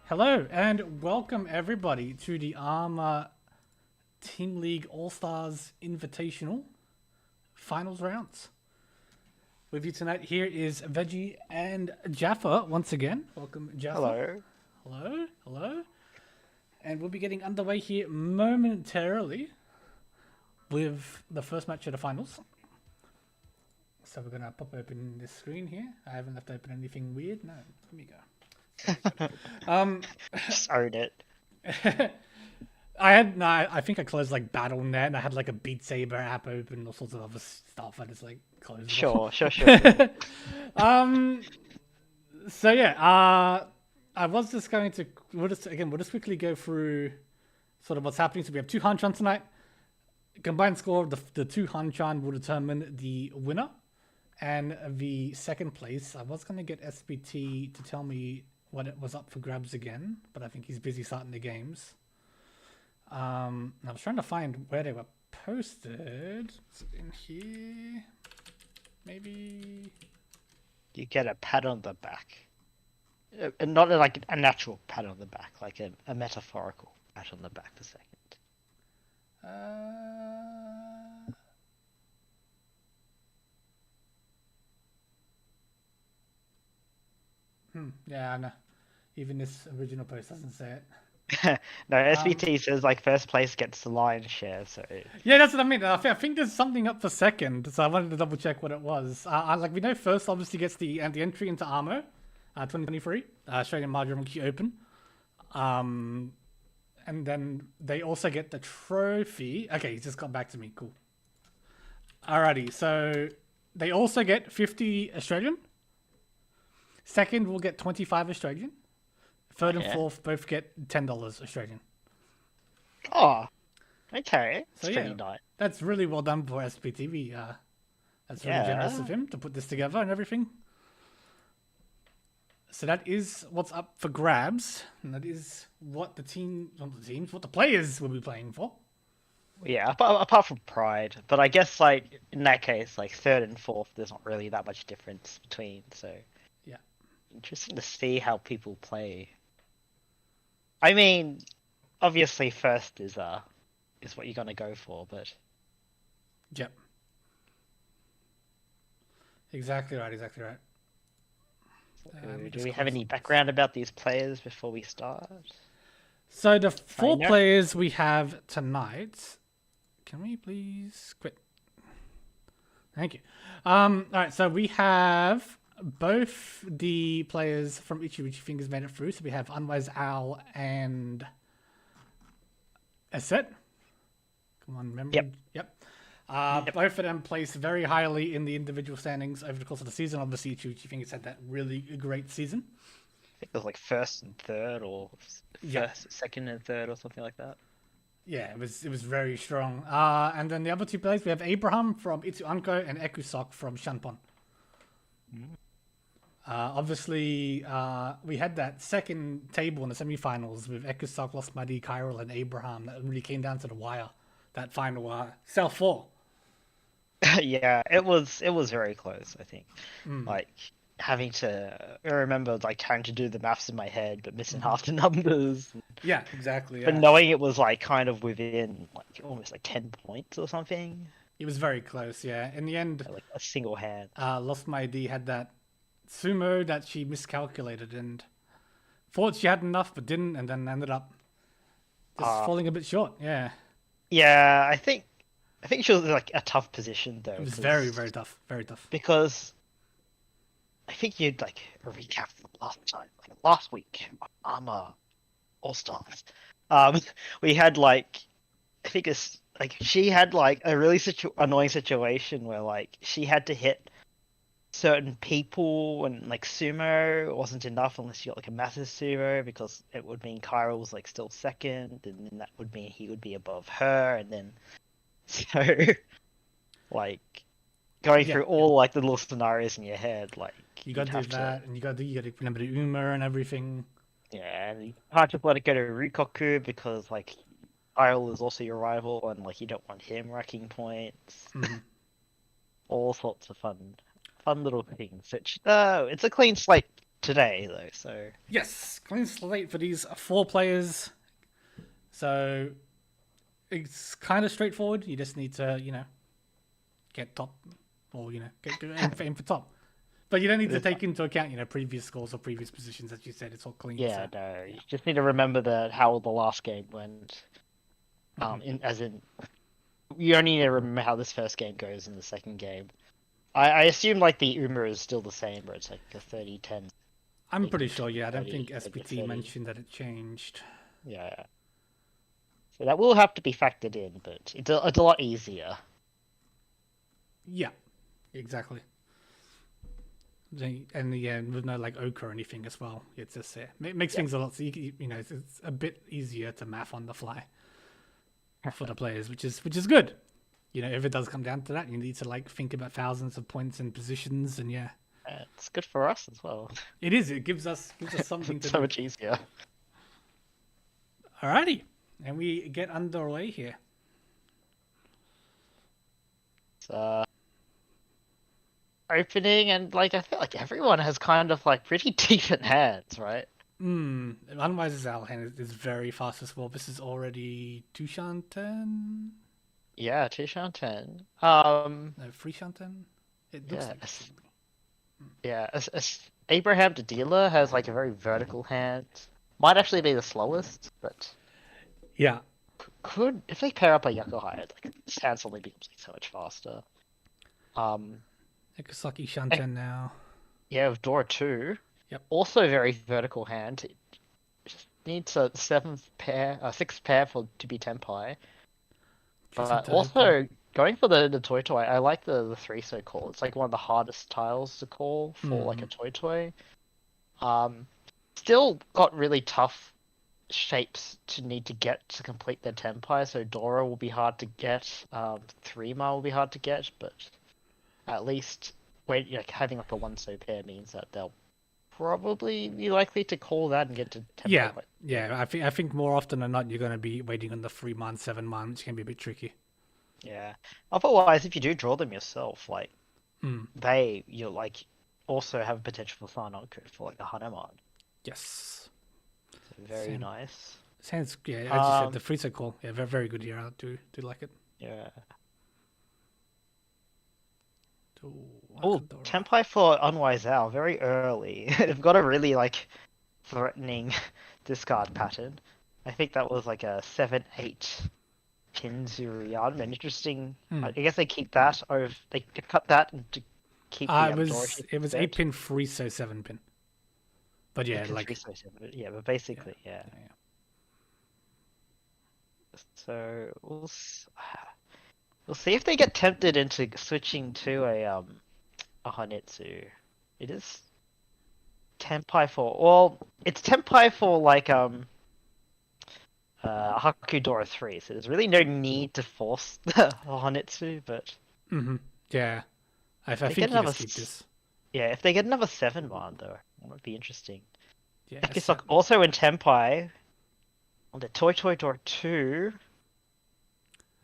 Hello and welcome everybody to the ARMA Team League All-Stars Invitational Finals rounds. With you tonight here is Veggie and Jaffa once again. Welcome Jaffa. Hello. Hello, hello. And we'll be getting underway here momentarily with the first match of the finals. So we're gonna pop open this screen here. I haven't left open anything weird. No, let me go. Just own it. I think I closed like BattleNet and I had like a Beat Saber app open and all sorts of other stuff. I just like closed it all. Sure. So yeah, I was just going to we'll just quickly go through sort of what's happening. So we have two Hanchan tonight. Combined score of the two Hanchan will determine the winner and the second place. I was going to get SBT to tell me what it was up for grabs again, but I think he's busy starting the games. I was trying to find where they were posted. Is it in here? Maybe. You get a pat on the back. And not like a natural pat on the back, like a metaphorical pat on the back for second. Yeah, I know. Even this original post doesn't say it. No, SVT says like first place gets the lion's share, so Yeah, that's what I mean. I think there's something up for second, so I wanted to double check what it was. Like we know, first obviously gets the entry into ARMA, 2023 Australian Mahjong Key Open, and then they also get the trophy. Okay, he's just got back to me. Cool. Alrighty, so they also get 50 Australian. Second will get 25 Australian. Third and fourth both get $10 Australian. oh, okay. So It's yeah, pretty nice. that's really well done for SPTV. That's really generous of him to put this together and everything. So that is what's up for grabs, and that is what what the players will be playing for. Yeah, apart from Pride, but I guess like in that case, like third and fourth, there's not really that much difference between. So yeah, interesting to see how people play. I mean, obviously first is what you're gonna go for, but yep, exactly right, exactly right. do we have any background about these players before we start? So the four players we have tonight. Can we please quit? Thank you. All right, so we have both the players from Ichi Fingers made it through. So we have Unwise Owl and Asset. Come on, remember? Yep. Both of them placed very highly in the individual standings over the course of the season. Obviously, Ichi Fingers had that really great season. I think it was like first and third, or second and third, or something like that. Yeah, it was very strong. And then the other two players, we have Abraham from Itsu Anko and Ekusok from Shanpon. Obviously, we had that second table in the semifinals with Ekusok, Lost Muddy, Kyril, and Abraham. That really came down to the wire. That final cell 4. Yeah, it was very close. I think, like having to I remember like trying to do the maths in my head, but missing half the numbers. Yeah, exactly. Yeah. But knowing it was like kind of within like almost like 10 points or something. It was very close. Yeah, in the end, Like a single hand. Lost My ID had that sumo that she miscalculated and thought she had enough but didn't, and then ended up just falling a bit short. Yeah. Yeah, I think she was in like a tough position though. It was very tough, very tough. Because I think you'd like a recap from last time, like last week, ARMA All Stars. We had like I think it's like she had like a really annoying situation where like she had to hit certain people and like sumo wasn't enough unless you got like a massive sumo because it would mean Kyril was like still second and then that would mean he would be above her and then so like going through all like the little scenarios in your head like you gotta do that and you gotta remember the Uma and everything. Yeah, and you can't just let it go to Rikoku because like Kyril is also your rival and like you don't want him racking points. All sorts of fun little things. It's a clean slate today though, so Yes, clean slate for these 4 players. So it's kind of straightforward. You just need to, get top, or aim for top. But you don't need to take into account, previous scores or previous positions. As you said, it's all clean. yeah, So. no, you just need to remember how the last game went. As in, you only need to remember how this first game goes in the second game. I assume like the UMA is still the same, where it's like a 30-10. I'm pretty sure. Yeah, I don't 30, think 30, SPT 30. mentioned that it changed. Yeah. So that will have to be factored in, but it's a lot easier. Yeah, exactly. And yeah, with no like ochre or anything as well. It's just it makes things a lot. So it's a bit easier to math on the fly for the players, which is good. If it does come down to that, you need to like think about thousands of points and positions, and yeah, It's good for us as well. it is. It gives us something to So do. much easier. Alrighty, and we get underway here. Opening, and like I feel like everyone has kind of like pretty decent hands, right? Otherwise, Zal hand is very fast as well. This is already 2-10. Yeah, Tishan 10. No, 3-10. It looks Yeah, like it. yeah. Abraham the dealer has like a very vertical hand. Might actually be the slowest, but Yeah. could if they pair up a Yokohai, like his hand suddenly becomes like so much faster. Ekasaki Shanten now. Yeah, with Dora 2. Yep. Also very vertical hand. It just needs a sixth pair to be Tenpai. But also going for the Toy Toy, I like the 3-so call. It's like one of the hardest tiles to call for like a Toy Toy. Still got really tough shapes to need to get to complete their Tenpai. So Dora will be hard to get. 3-ma will be hard to get, but at least having like a 1-so pair means that they'll probably be likely to call that and get to Tenpai. Yeah. I think more often than not you're going to be waiting on the 3-month, 7-month, which can be a bit tricky. Yeah. Otherwise, if you do draw them yourself, like you like also have potential for Tharnonko for like a Hanuman. Yes. So very nice. Sounds as you said, the freezer call. Yeah, very, very good here. I do like it. Yeah. Oh, Tenpai for Unwise Owl very early. They've got a really like threatening discard pattern. I think that was like a 7-8 Kinzurian. An interesting. I guess they keep that, or they cut that to keep the it was 8-pin 3-so 7-pin. But yeah, like 3-so 7, yeah, but basically, yeah. So we'll see if they get tempted into switching to a Hanitsu. It is Tenpai for, well, it's Tenpai for like Hakudora 3, so there's really no need to force the Hanitsu, but yeah, I think you just keep this. Yeah, if they get another 7-man though, that would be interesting. Yeah, it's like also in Tenpai on the Toy Dora 2.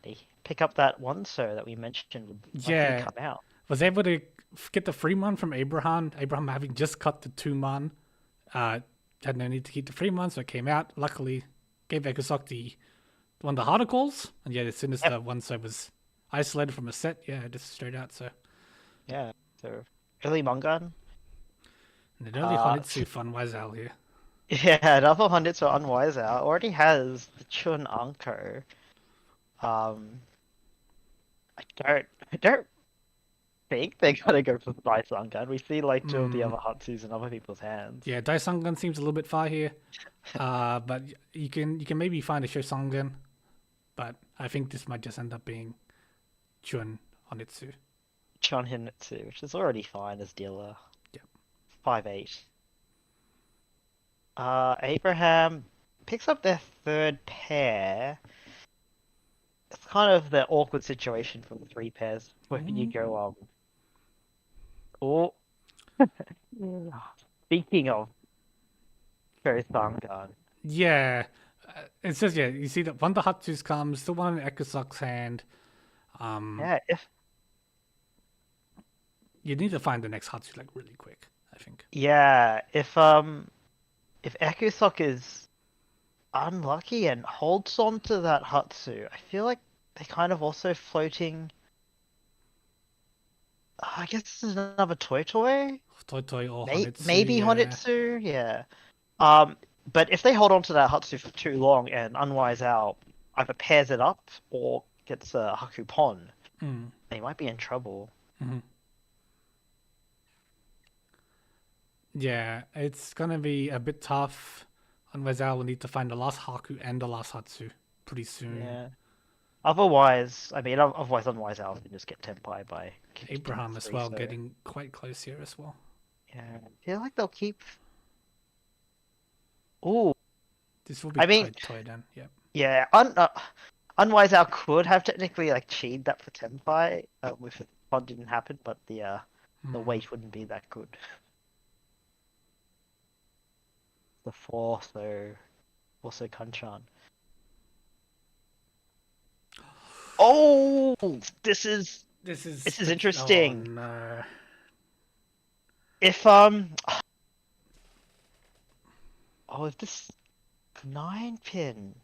They pick up that 1-so that we mentioned would likely come out. Was able to get the 3-man from Abraham. Abraham having just cut the 2-man, had no need to keep the 3-man, so it came out. Luckily, gave Ekasok one of the harder calls, and yeah, as soon as the 1-so was isolated from a set, yeah, just straight out. So yeah, so early Mongan. And an early Honitsu for Unwise Owl here. Yeah, another Honitsu Unwise Owl already has the Chun Anko. I don't think they're gonna go for the Daisangan. We see like 2 of the other Hatsus in other people's hands. Yeah, Daisangan seems a little bit far here. But you can maybe find a Shosangan. But I think this might just end up being Chun Honitsu. Chun Honitsu, which is already fine as dealer. Yeah. 5-8. Abraham picks up their 3rd pair. It's kind of the awkward situation from the 3 pairs where you go speaking of Shosangan. Yeah. It says you see that one of the Hatsus comes, still one in Ekasok's hand. Yeah, if you need to find the next Hatsu like really quick. I think. Yeah, if Ekusok is unlucky and holds on to that Hatsu, I feel like they're kind of also floating. I guess this is another Toy Toy. Toy or Honitsu, Maybe yeah. Honitsu, yeah. Um, but if they hold on to that Hatsu for too long and Unwise Out either pairs it up or gets a Hakupon, Mm. they might be in trouble. Hmm. Yeah, it's gonna be a bit tough. Otherwise, I will need to find the last Haku and the last Hatsu pretty soon. Yeah. Otherwise, I mean, otherwise Unwise Out can just get Tenpai by King Abraham as 3, well, so getting quite close here as well. yeah. I feel like they'll keep. Ooh, This will be I mean, Toy then. Yep. yeah, Unwise Out could have technically like cheated that for Tenpai if the fun didn't happen, but the Mm. weight wouldn't be that good. The four, so also Kanchan. Oh, this is This is this is tricky. Oh interesting. no. If if this 9 pin.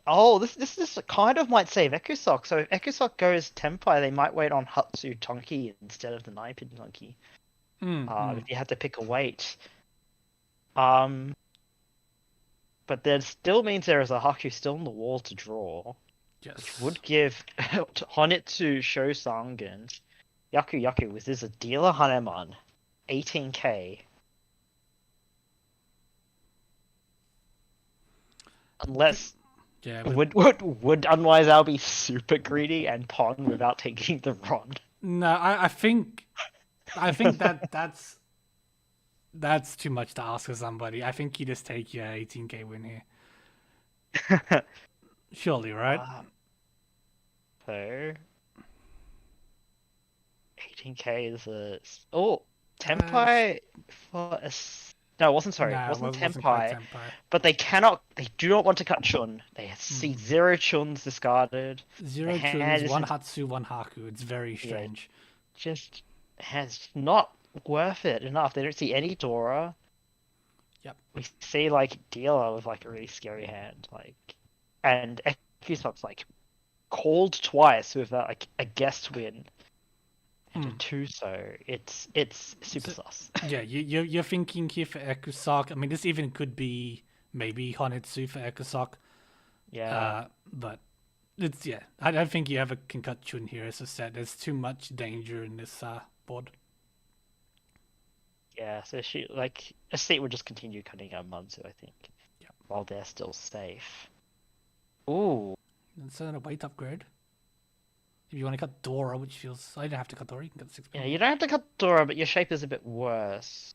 Oh, this kind of might save Ekusok. So if Ekusok goes Tenpai, they might wait on Hatsu Tonki instead of the 9 pin Tonki. Mm, mm. If you had to pick a weight. Um, but that still means there is a Haku still on the wall to draw, which Yes. would give Honitsu Shosangen Yaku Yaku. This is a dealer Hanemon, 18k. Unless Yeah, but would Unwise Al be super greedy and pong without taking the Ron? no, I think that's too much to ask of somebody. I think you just take your 18k win here. Surely, right? uh, so 18k is a Uh, Tenpai for no, it wasn't, sorry, it nah, wasn't wasn't quite Tenpai, Tempai. but they do not want to cut Chun. They see Mm. 0 Chuns discarded. The Zero Chuns, hand one isn't, Hatsu, one Haku. It's very yeah, strange. just has not worth it enough. They don't see any Dora. Yep. We see like Dealer with like a really scary hand, like, and Ekusop's like called twice with like a guest win and a Mm. two, so it's super So, sus. yeah, you're thinking here for Ekusak. I mean, this even could be maybe Honitsu for Ekusak. Yeah, But it's yeah. I don't think you ever can cut Chun here. As I said, there's too much danger in this board. yeah. So she like a seat would just continue cutting out Manzu, I think, Yeah. while they're still safe. Ooh, It's a weight upgrade. If you want to cut Dora, which feels I don't have to cut Dora. You can cut six yeah. pin You more. don't have to cut Dora, but your shape is a bit worse.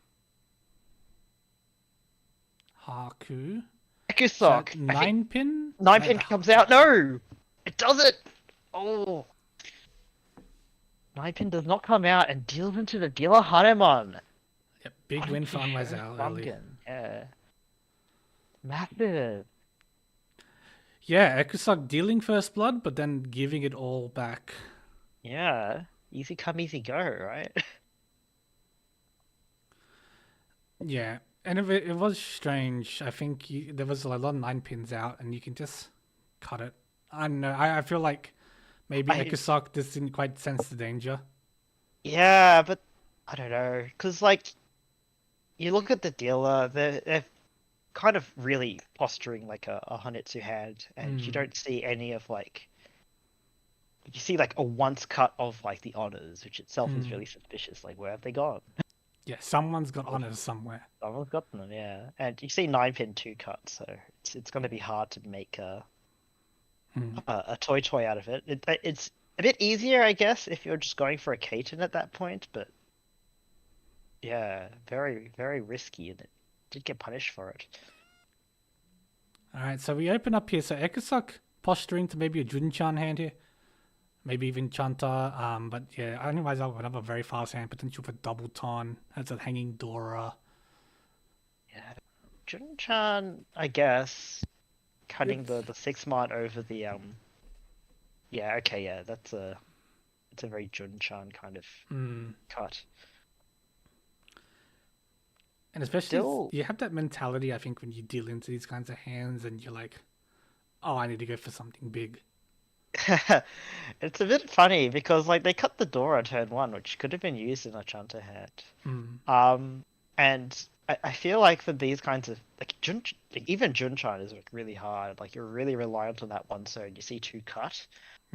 Haku. Is that Ekusok, I think 9 pin? 9 pin comes out. No, it doesn't. Oh, 9 pin does not come out and deals into the dealer Hanemon. Yep, big win for Unwise early. Yeah, massive. Yeah, Ekusak dealing first blood, but then giving it all back. Yeah, easy come, easy go, right? Yeah, and it was strange. I think there was a lot of 9 pins out, and you can just cut it. I don't know. I feel like maybe I Ekusak just didn't quite sense the danger. Yeah, but I don't know, because like you look at the dealer, they're kind of really posturing like a Hanetsu hand, and you Mm. don't see any of like you see like a once cut of like the honors, which itself is Mm. really suspicious. Like where have they gone? Yeah, someone's got honors somewhere. Someone's got them, yeah. And you see 9 pin 2 cut, so it's going to be hard to make Mm. a toy out of it. It's a bit easier, I guess, if you're just going for a Kaiten at that point, but yeah, very, very risky, and it did get punished for it. All right, so we open up here. So Ekusak posturing to maybe a Junchan hand here, maybe even Chanta. But yeah, otherwise I would have a very fast hand, potential for double ton. That's a hanging Dora. Yeah, Jun-chan, I guess, cutting It's the 6 mod over the Yeah, okay, yeah, it's a very Jun-chan kind of mm, cut. And especially still, you have that mentality, I think, when you deal into these kinds of hands and you're like, oh, I need to go for something big. it's a bit funny because like they cut the door on turn one, which could have been used in a Chunter hand. Mm. Um, and I feel like for these kinds of like even Junchan is like really hard. Like you're really reliant on that one zone. You see two cut.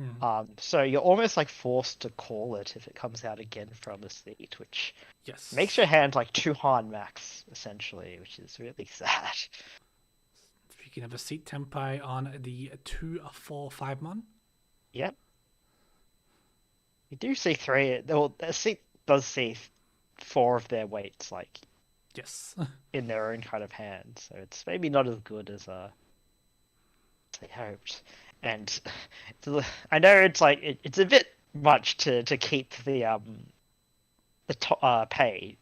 Mm. So you're almost like forced to call it if it comes out again from a seat, which makes Yes. your hand like two hard max essentially, which is really sad. Speaking of a seat tempai on the 2, 4, 5 mon. Yep. You do see three. Well, a seat does see four of their weights like Yes. in their own kind of hand, so it's maybe not as good as they hoped. And I know it's like it's a bit much to keep the pay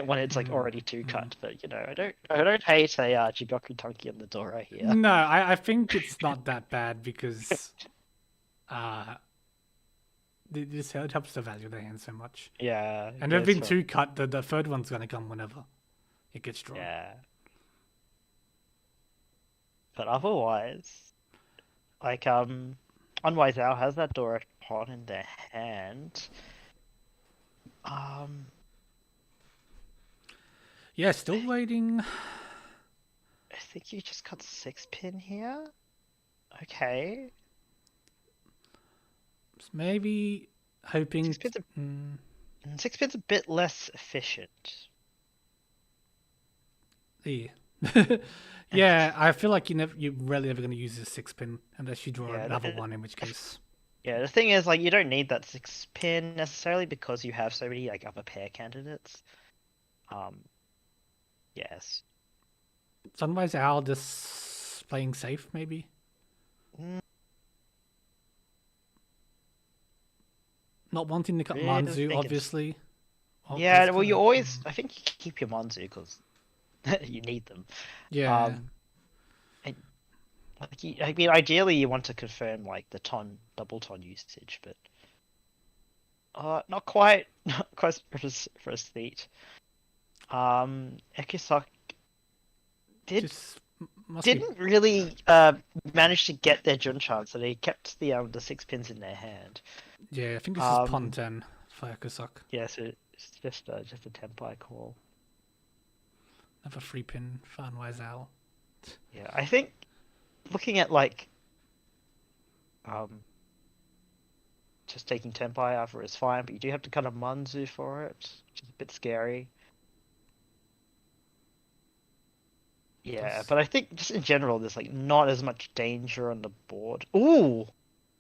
when it's like already two cut, but you know I don't hate a Jigoku Tanki on the Dora here. No, I think it's not that bad because uh, this it helps to value the hand so much. Yeah, And it they've goes been from, two cut. The third one's going to come whenever it gets drawn. yeah, but otherwise, like Unwise Owl has that Dora pawn in their hand. Um, Yeah, still waiting. I think you just got 6-pin here. Okay. Maybe hoping. 6-pin's a, Mm, 6-pin's a bit less efficient. yeah. Yeah, I feel like you're rarely ever going to use a 6-pin unless you draw Yeah, another one, in which case. yeah, the thing is, like, you don't need that 6-pin necessarily because you have so many like upper pair candidates. Um, yes. Sunrise Owl just playing safe, maybe. Mm, Not wanting to cut really Manzu, think obviously. yeah, well, you always, I think you keep your Monzu because you need them. Yeah. And, like, I mean, ideally you want to confirm like the double ton usage, but not quite, not quite for a seat. Ekisak Just must be. didn't really manage to get their Junchan, so they kept the 6-pins in their hand. Yeah, I think this is Pon 10 for Ekusok. Yeah, so it's just a Tempai call. Another 3-pin for Unwise Owl. Yeah, I think looking at like just taking Tempai over is fine, but you do have to cut a Manzu for it, which is a bit scary. Yeah, but I think just in general, there's like not as much danger on the board. Ooh,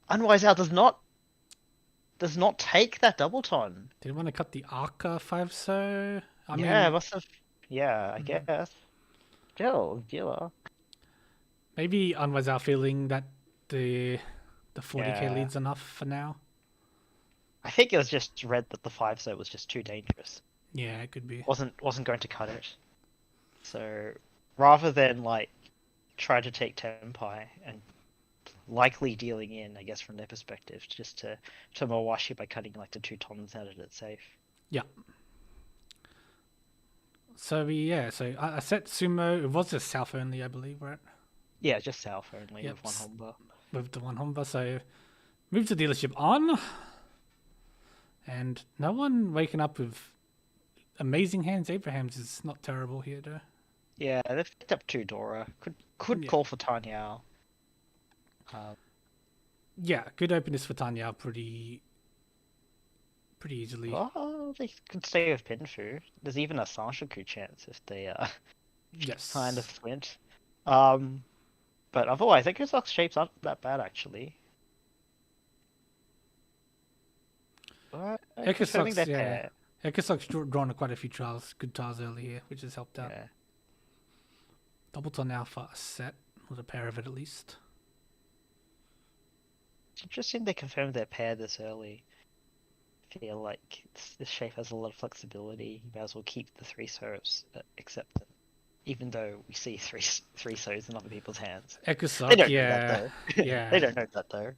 Unwise Owl does not take that double ton. Did you want to cut the Arca 5 so? I Yeah, mean, must have. Yeah, I guess. Still, dealer. maybe Unwise Owl feeling that the 40k Yeah. lead's enough for now. I think it was just read that the 5 so was just too dangerous. Yeah, it could be. Wasn't going to cut it. So rather than like try to take Tempai and likely dealing in, I guess from their perspective, just to Mawashi by cutting like the 2 tons out of it safe. Yeah. So I set Sumo. It was just South only, I believe, right? Yeah, just south only Yep. with one Honda. With the one Honda. So move the dealership on, and no one waking up with amazing hands. Abraham's is not terrible here, though. Yeah, they've picked up 2 Dora. Could Yeah. call for Tanyao. Yeah, good openness for Tanya pretty easily. Oh, they could stay with Pinfu. There's even a Sanshoku chance if they Yes. kind of flint. But otherwise, I guess Ox shapes aren't that bad actually. But confirming their pair. Ekisok's drawn quite a few good trials early here, which has helped out. Yeah. Doubleton now for a set, with a pair of it at least. It's interesting they confirmed their pair this early. I feel like this shape has a lot of flexibility. You may as well keep the 3 serves, accept them. Even though we see three so's in other people's hands. Ekisok, They don't know yeah. that though. Yeah. They don't know that though.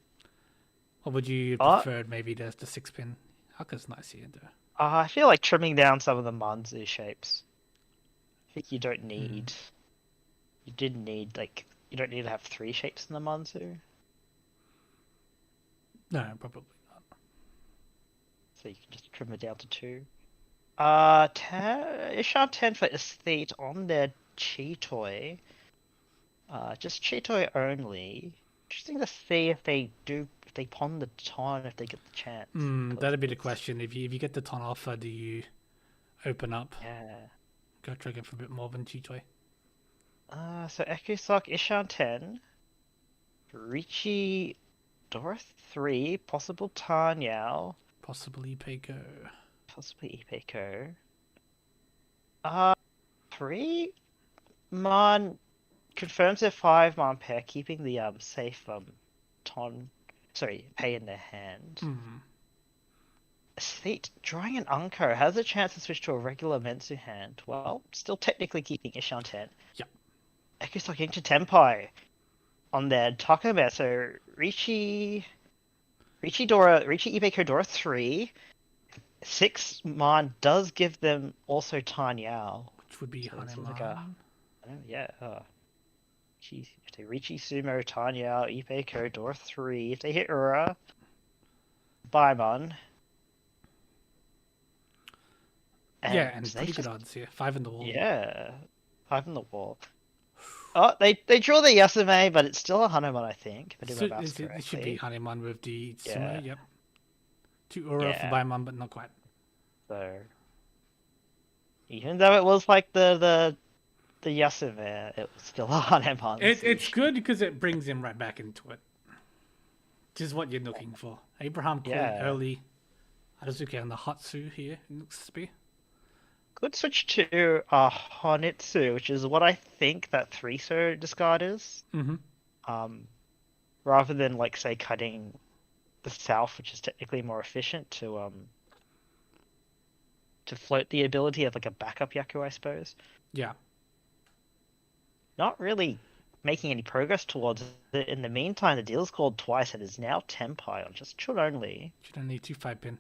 What would you prefer? Maybe the 6-pin? Hucker's nice here, though. I feel like trimming down some of the Manzu shapes. I think you don't Hmm. need. You did need like you don't need to have three shapes in the Manzu, No, probably not. so you can just trim it down to two. 10 10 for aesthete on their Cheetoy. Just Cheetoy only. Interesting to see if they pawn the Ton if they get the chance. Because That'd be the it's, question. If you get the ton offer, do you open up, yeah. go trigger for a bit more than Cheetoy? So Ekusok, Ishan 10, Richi, Dora 3, possible Tanyao, Possibly Peiko. possibly Ipeko. Uh, 3? Mon confirms their 5 Mon pair, keeping the safe Ton, sorry, pay in their hand. Hmm. Sweet, drawing an Unko has a chance to switch to a regular Mensu hand. Well, still technically keeping Ishan 10. Yeah. Ekusok into Tenpai on their Takome, so Richi Ibeko Dora 3. 6 Mon does give them also Tanyao. Which would be So this is like a, Haneman. I don't know, yeah, if they Richi Sumo, Tanyao, Ibeko Dora 3. If they hit Ura, bye Mon. Yeah, And and they pretty good just, odds here. 5 in the wall. yeah, 5 in the wall. Oh, they draw the Yasume, but it's still a Hanuman, I think, if I do So my maths it should be correctly. Haneman with the Yeah, sumo. Yep. 2 aura for yeah. Baiman, but not quite. So even though it was like the Yasume, it was still a It's Hanuman. good because it brings him right back into it. Which is what you're looking for. Abraham calling Yeah, early Haruzuki on the Hatsu here, it looks to be. could switch to Honitsu, which is what I think that three-so discard is. Mm-hmm. Um, rather than like say cutting the south, which is technically more efficient to float the ability of like a backup Yaku, I suppose. Yeah. Not really making any progress towards it. In the meantime, the deal's called twice and is now Tenpai on just Chun only. Should only 2-5 pin.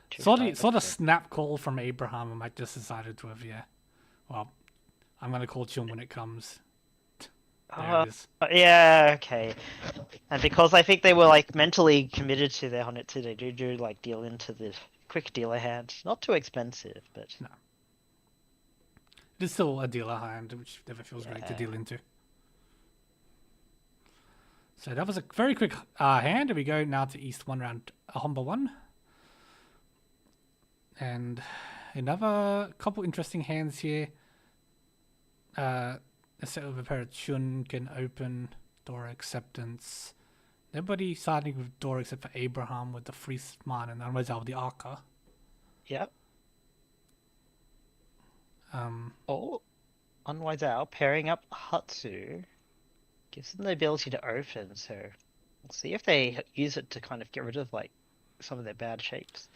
Two Saw five the pin. snap call from Abraham. I might just decided to have, yeah. Well, I'm gonna call Chun when it comes. There it Uh, is. yeah, okay. And because I think they were like mentally committed to their Honitsu, they do like deal into the quick dealer hand. Not too expensive, but No. It is still a dealer hand, which never feels great to yeah. deal into. So that was a very quick hand. We go now to East 1 round, a Humber 1. And another couple interesting hands here. A set of a pair of Chun can open door acceptance. Nobody starting with door except for Abraham with the Friesman and Anwazal with the Arca. Yep. Um, Oh, Unwise Owl pairing up Hatsu gives them the ability to open, so we'll see if they use it to kind of get rid of like some of their bad shapes.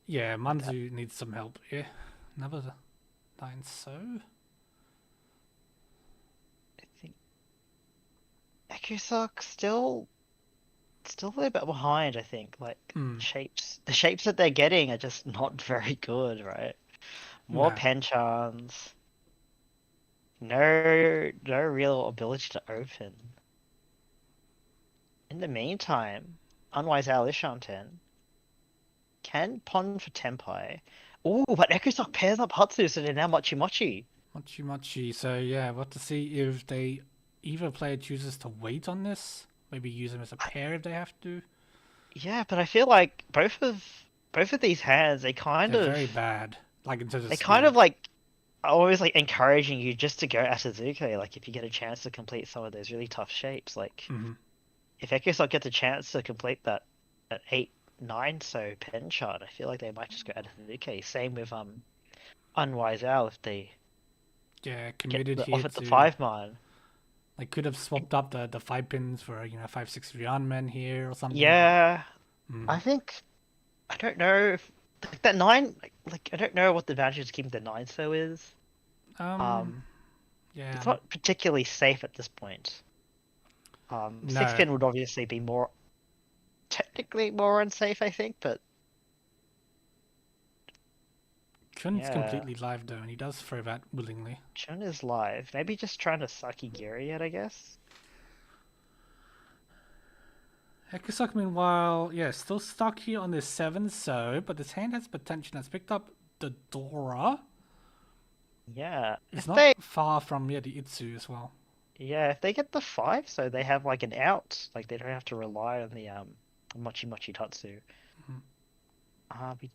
yeah, Like that. Manzu needs some help here. Another 9 so. I think Ekusok still a little bit behind, I think. Like Hmm, the shapes that they're getting are just not very good, right? More no. penchants, no real ability to open. In the meantime, Unwise Owl Ishanten can pawn for Tenpai. Oh, but Ekusok pairs up Hatsu, so they're now Mochi Mochi. Mochi Mochi. So yeah, we'll have to see if they either player chooses to wait on this. Maybe use them as a pair if they have to. Yeah, but I feel like both of these hands, They're very bad, like in terms of they kind speed. of like are always like encouraging you just to go Atazuke, like if you get a chance to complete some of those really tough shapes. Like Hmm. if Ekusok gets a chance to complete that at 8, 9 so pen chart, I feel like they might just go Atazuke. Same with Unwise Owl if they Yeah, get committed the here off at the to. 5 man. Like could have swapped up the 5 pins for 5-6 Rian men here or something, but Yeah, mm. I think I don't know if like that 9 like I don't know what the advantage of keeping the 9 so is. um Um, yeah, it's not particularly safe at this point. Six no, pin would obviously be more technically more unsafe, I think, but Chun's Yeah. completely live though, and he does throw that willingly. Chun is live. Maybe just trying to sucky Gary it, I guess. Ekusok, meanwhile, yeah, still stuck here on this 7 so, but this hand has potential. Has picked up the Dora. Yeah. It's If not they far from, yeah, the Itsu as well. Yeah, if they get the 5, so they have like an out. Like they don't have to rely on the Mochi Mochi Tatsu. Mhm. We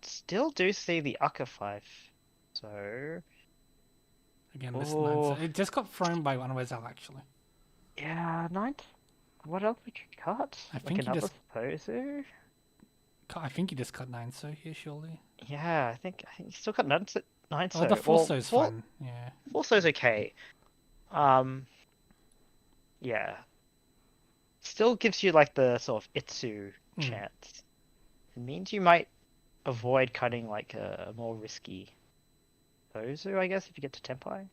still do see the Aka 5. So Again, this 9 so. oh It just got thrown by one Wesel, actually. yeah, ninth. What else we could cut? I Like think he another just, Supposer? I think he just cut 9 so here, surely. Yeah, I think you still got nine Oh, the so. Well, Forso's fine, yeah. Forso's okay. Um, yeah. Still gives you like the sort of Itsu Mm. chance. It means you might avoid cutting like a more risky Ozu, I guess, if you get to Tenpai.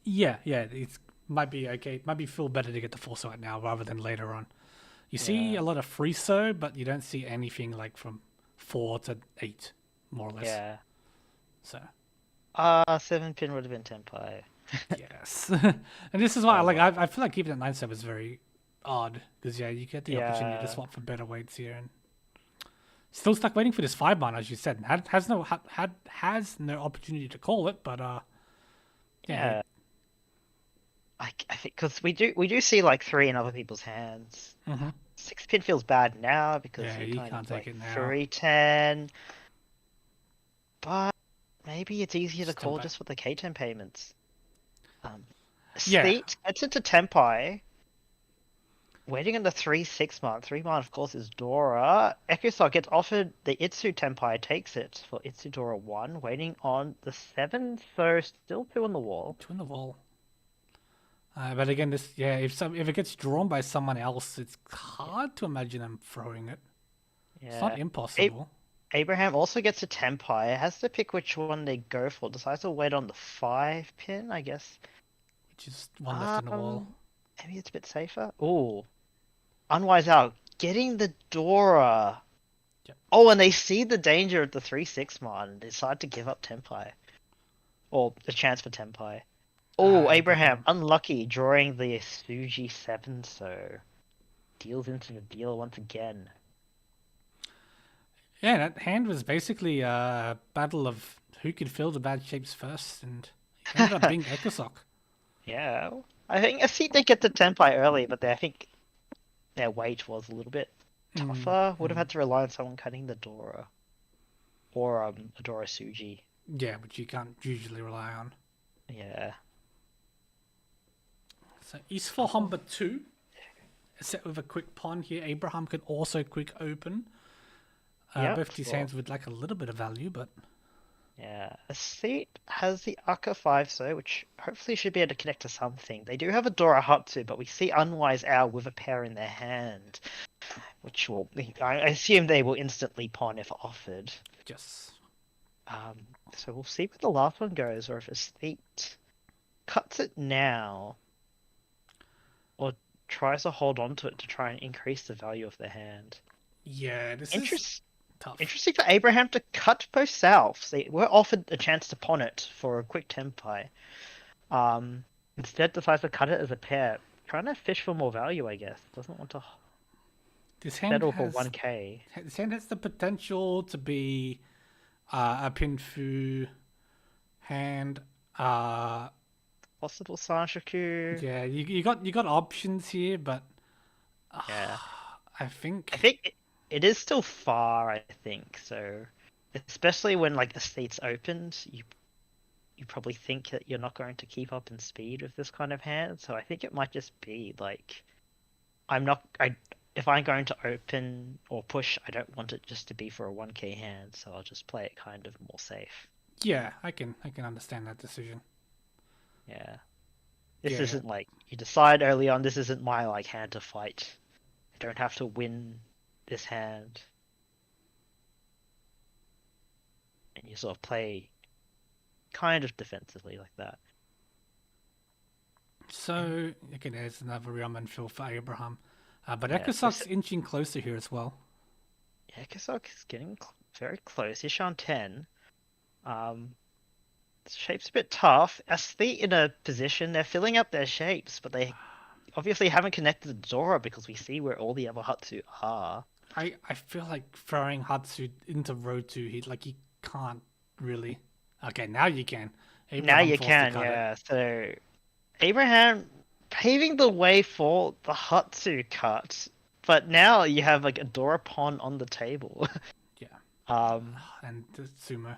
Yeah, it's might be okay. Might be feel better to get the Forso out now rather than later on. You see Yeah, a lot of free so, but you don't see anything like from 4 to 8, more or less. yeah. So 7 pin would have been Tenpai. yes, and this is why Oh like well. I feel like keeping it 9 7 is very odd because yeah, you get the opportunity to Yeah, swap for better weights here and still stuck waiting for this 5 man as you said. Has no opportunity to call it, but yeah, yeah. I think because we do see like 3 in other people's hands. hmm 6 pin feels bad now because yeah, you're you kind can't of take like it now. 3-10, but maybe it's easier to Still call back. just with the K10 payments. Um, Yeah, Seat gets into Tenpai. Waiting on the 3-6 man. 3 man, of course, is Dora. Ekusok gets offered the Itsu Tenpai, takes it for Itsu Dora 1. Waiting on the 7, so still 2 on the wall. twin the wall. But again, this yeah, if it gets drawn by someone else, it's hard to imagine them throwing it. It's not Yeah. A impossible, Abraham also gets a Tenpai. Has to pick which one they go for. Decides to wait on the 5 pin, I guess. which is one left in the wall. Maybe it's a bit safer. Ooh. Unwise out. Getting the Dora. Yep. Oh, and they see the danger of the 3-6 man and decide to give up Tenpai. Or a chance for Tenpai. Oh, Abraham, Abraham. unlucky, drawing the Suji 7, so deals into the deal once again. Yeah, that hand was basically a battle of who could fill the bad shapes first, and it ended up being Ekusok. Yeah, I think I see they get the Tenpai early, but I think their weight was a little bit Mm, tougher. Would have mm. had to rely on someone cutting the Dora. Or a Dora Suji. Yeah, which you can't usually rely on. Yeah. So East for Humber 2, set with a quick pawn here. Abraham can also quick open. Yep. Both these Well, hands with like a little bit of value, but yeah. A seat has the Aka 5 so, which hopefully should be able to connect to something. They do have a Dora Hatsu, but we see Unwise Owl with a pair in their hand. Which will, I assume they will instantly pawn if offered. just So we'll see where the last one goes, or if a seat cuts it now, or tries to hold on to it to try and increase the value of their hand. yeah, this is tough. Interesting for Abraham to cut both selves. They were offered a chance to pawn it for a quick Tenpai. Instead decides to cut it as a pair. Trying to fish for more value, I guess. Doesn't want to This hand settle for has 1k. this hand has the potential to be a pinfu hand. Possible Sanshoku. Yeah, you got options here, but Yeah. I think I think it is still far, I think. So, especially when like a seat's opened, you probably think that you're not going to keep up in speed with this kind of hand. So I think it might just be like I'm not I if I'm going to open or push, I don't want it just to be for a 1k hand, so I'll just play it kind of more safe. yeah, I can understand that decision. Yeah. This Yeah, isn't like you decide early on this isn't my like hand to fight. I don't have to win this hand. And you sort of play kind of defensively like that. so again, there's another Ramen fill for Abraham, but Yeah, so Ekusok's inching closer here as well. Yakuzak is getting very close. Ishan 10. Um, shape's a bit tough. As the in a position, they're filling up their shapes, but they obviously haven't connected the Dora because we see where all the other Hatsu are. I feel like throwing Hatsu into row 2, he can't really. Okay, now you can. Now Abraham you forced to can, cut it. yeah. So Abraham paving the way for the Hatsu cut, but now you have like a Dora pawn on the table. Yeah. Um, And the sumo.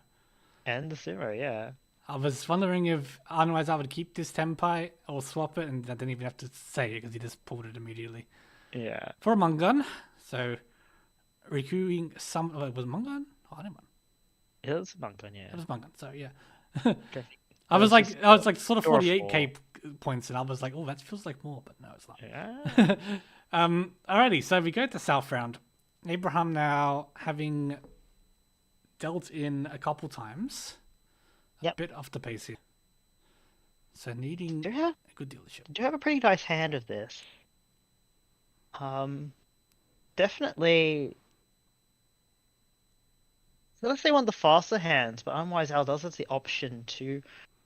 and the sumo, yeah. I was wondering if otherwise I would keep this Tenpai or swap it, and I didn't even have to say it because he just pulled it immediately. Yeah. For a Mungan, so recruiting some. Oh, it was Mungan? Oh, I don't know. It was Monkman, yeah. It was Mungan, so yeah. Okay. I was like sort of Dora 48k points, and I was like, oh, that feels like more, but no, it's not. Yeah. Alrighty, so we go to South round. Abraham now having dealt in a couple times. Yep. A bit off the pace here. So needing Do you have a good dealership. do you have a pretty nice hand of this? Definitely. So let's say one of the faster hands, but otherwise Al does have the option to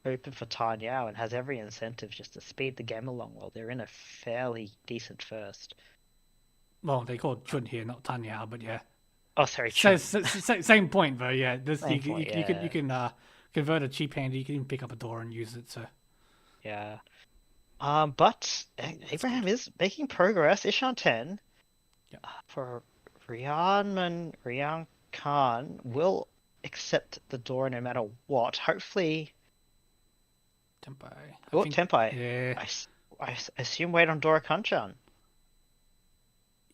open for Tanyao and has every incentive just to speed the game along while they're in a fairly decent first. Well, they call it Chun here, not Tanya, but yeah. Oh, sorry, So, Chun. same point though, yeah. This Same point, you can convert a cheap hand. You can even pick up a door and use it. So Yeah. But Abraham is making progress. Ishan 10 yeah, for Rian Khan will accept the door no matter what. Hopefully, Tenpai. Tenpai. Yeah, I assume wait on Dora Kanchan.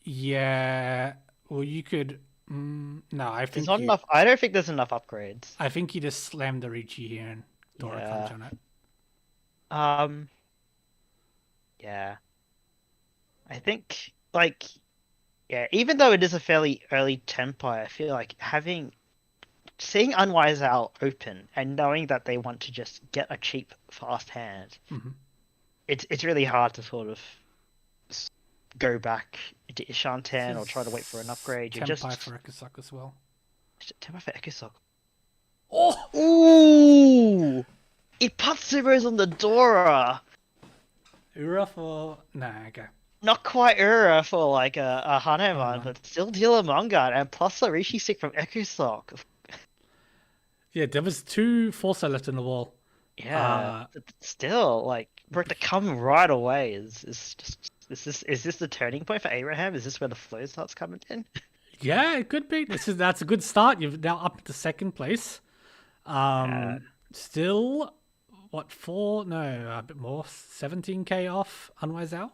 yeah. Well, you could. No, I There's think not enough. I don't think there's enough upgrades. I think you just slammed the Ricci here and Dora Yeah. Crunch on it. Yeah. I think like yeah, even though it is a fairly early Tenpai, I feel like seeing Unwise Out open and knowing that they want to just get a cheap fast hand, Mm-hmm. it's really hard to sort of go back into Ishan 10 or try to wait for an upgrade. You just Tenpai for Ekusak as well. Tenpai for Ekusok. Oh, Ooh! It puts zeros on the Dora. Ura for okay. Not quite Ura for like a Hanemon, Hanemon. but still deal a manga and plus a Rishi stick from Ekusok. Yeah, there was 2 Forza left in the wall. Yeah, but still, like for it to come right away is just is this the turning point for Abraham? Is this where the flow starts coming in? Yeah, it could be. That's a good start. You've now up to second place. Still, what 4? No, a bit more. 17k off. Unwise out.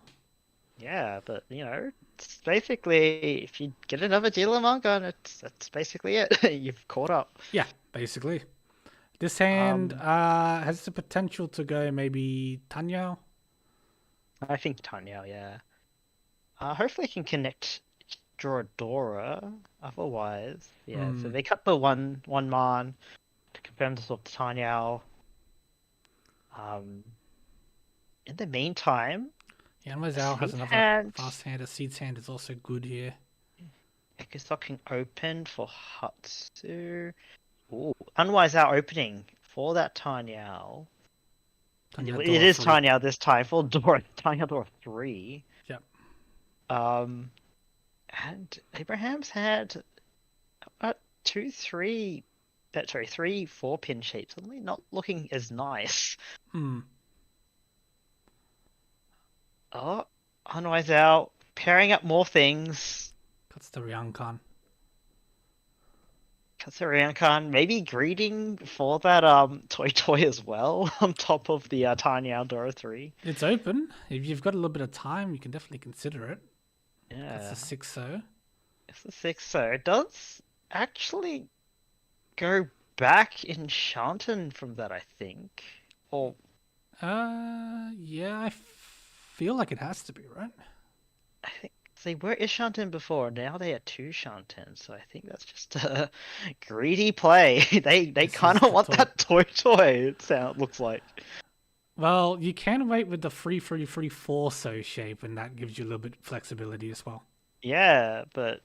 Yeah, but it's basically if you get another dealer manga, that's basically it. You've caught up. Yeah, basically. This hand has the potential to go maybe Tanya. I think Tanya, yeah. Hopefully, can connect Dora. Otherwise, yeah. So they cut the one man to confirm the sort of Tanya. In the meantime, Yeah, Unwise out has another and fast hand. A Seed's hand is also good here. Ekusok open for Hatsu. Ooh, Unwise Out opening for that Tanyao. Tanya It Dora is 3. Tanyao this time for Dora Tanyao Dora 3. Yep. And Abraham's had three, 4 pin shapes. Suddenly not looking as nice. Oh, Unwise Out pairing up more things. Cuts the Ryankan. Katsurian-kan maybe greeting for that toy as well on top of the Tanya Dora 3. It's open. If you've got a little bit of time, you can definitely consider it. Yeah. That's a 6-0. It's the 6, so it does actually go back in Shanton from that, I think. Or Yeah, I feel like it has to be, right? I think they were Ishanten before, now they are 2 Shanten, so I think that's just a greedy play. They kind of want that toy. It looks like. Well, you can wait with the 3-3-3-4 so shape, and that gives you a little bit of flexibility as well. Yeah, but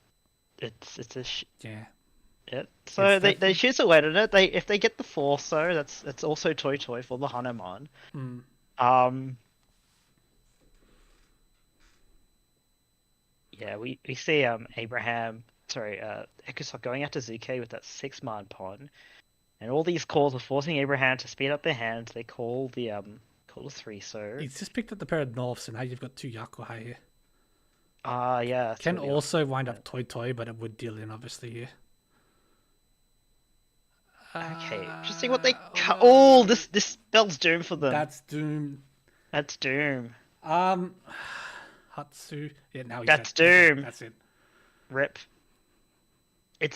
it's it. It's So they definitely. choose to wait on it. They if they get the four, so that's also Toy for the Hanuman. Mm. Um, yeah, we see Abraham, sorry, Ekusok going out to Zuke with that 6-man pawn, and all these calls are forcing Abraham to speed up their hands. They call the three. So He's just picked up the pair of Norths, and now you've got two Yakuhai here. yeah, that's Can really also wind unfortunate. up Toy, but it would deal in obviously here. Okay, just see what they Oh Oh, no, this spells doom for them. that's Doom. That's doom. Um, Hatsu. Yeah, now he's dead. That's Okay, doom. that's it. Rip. It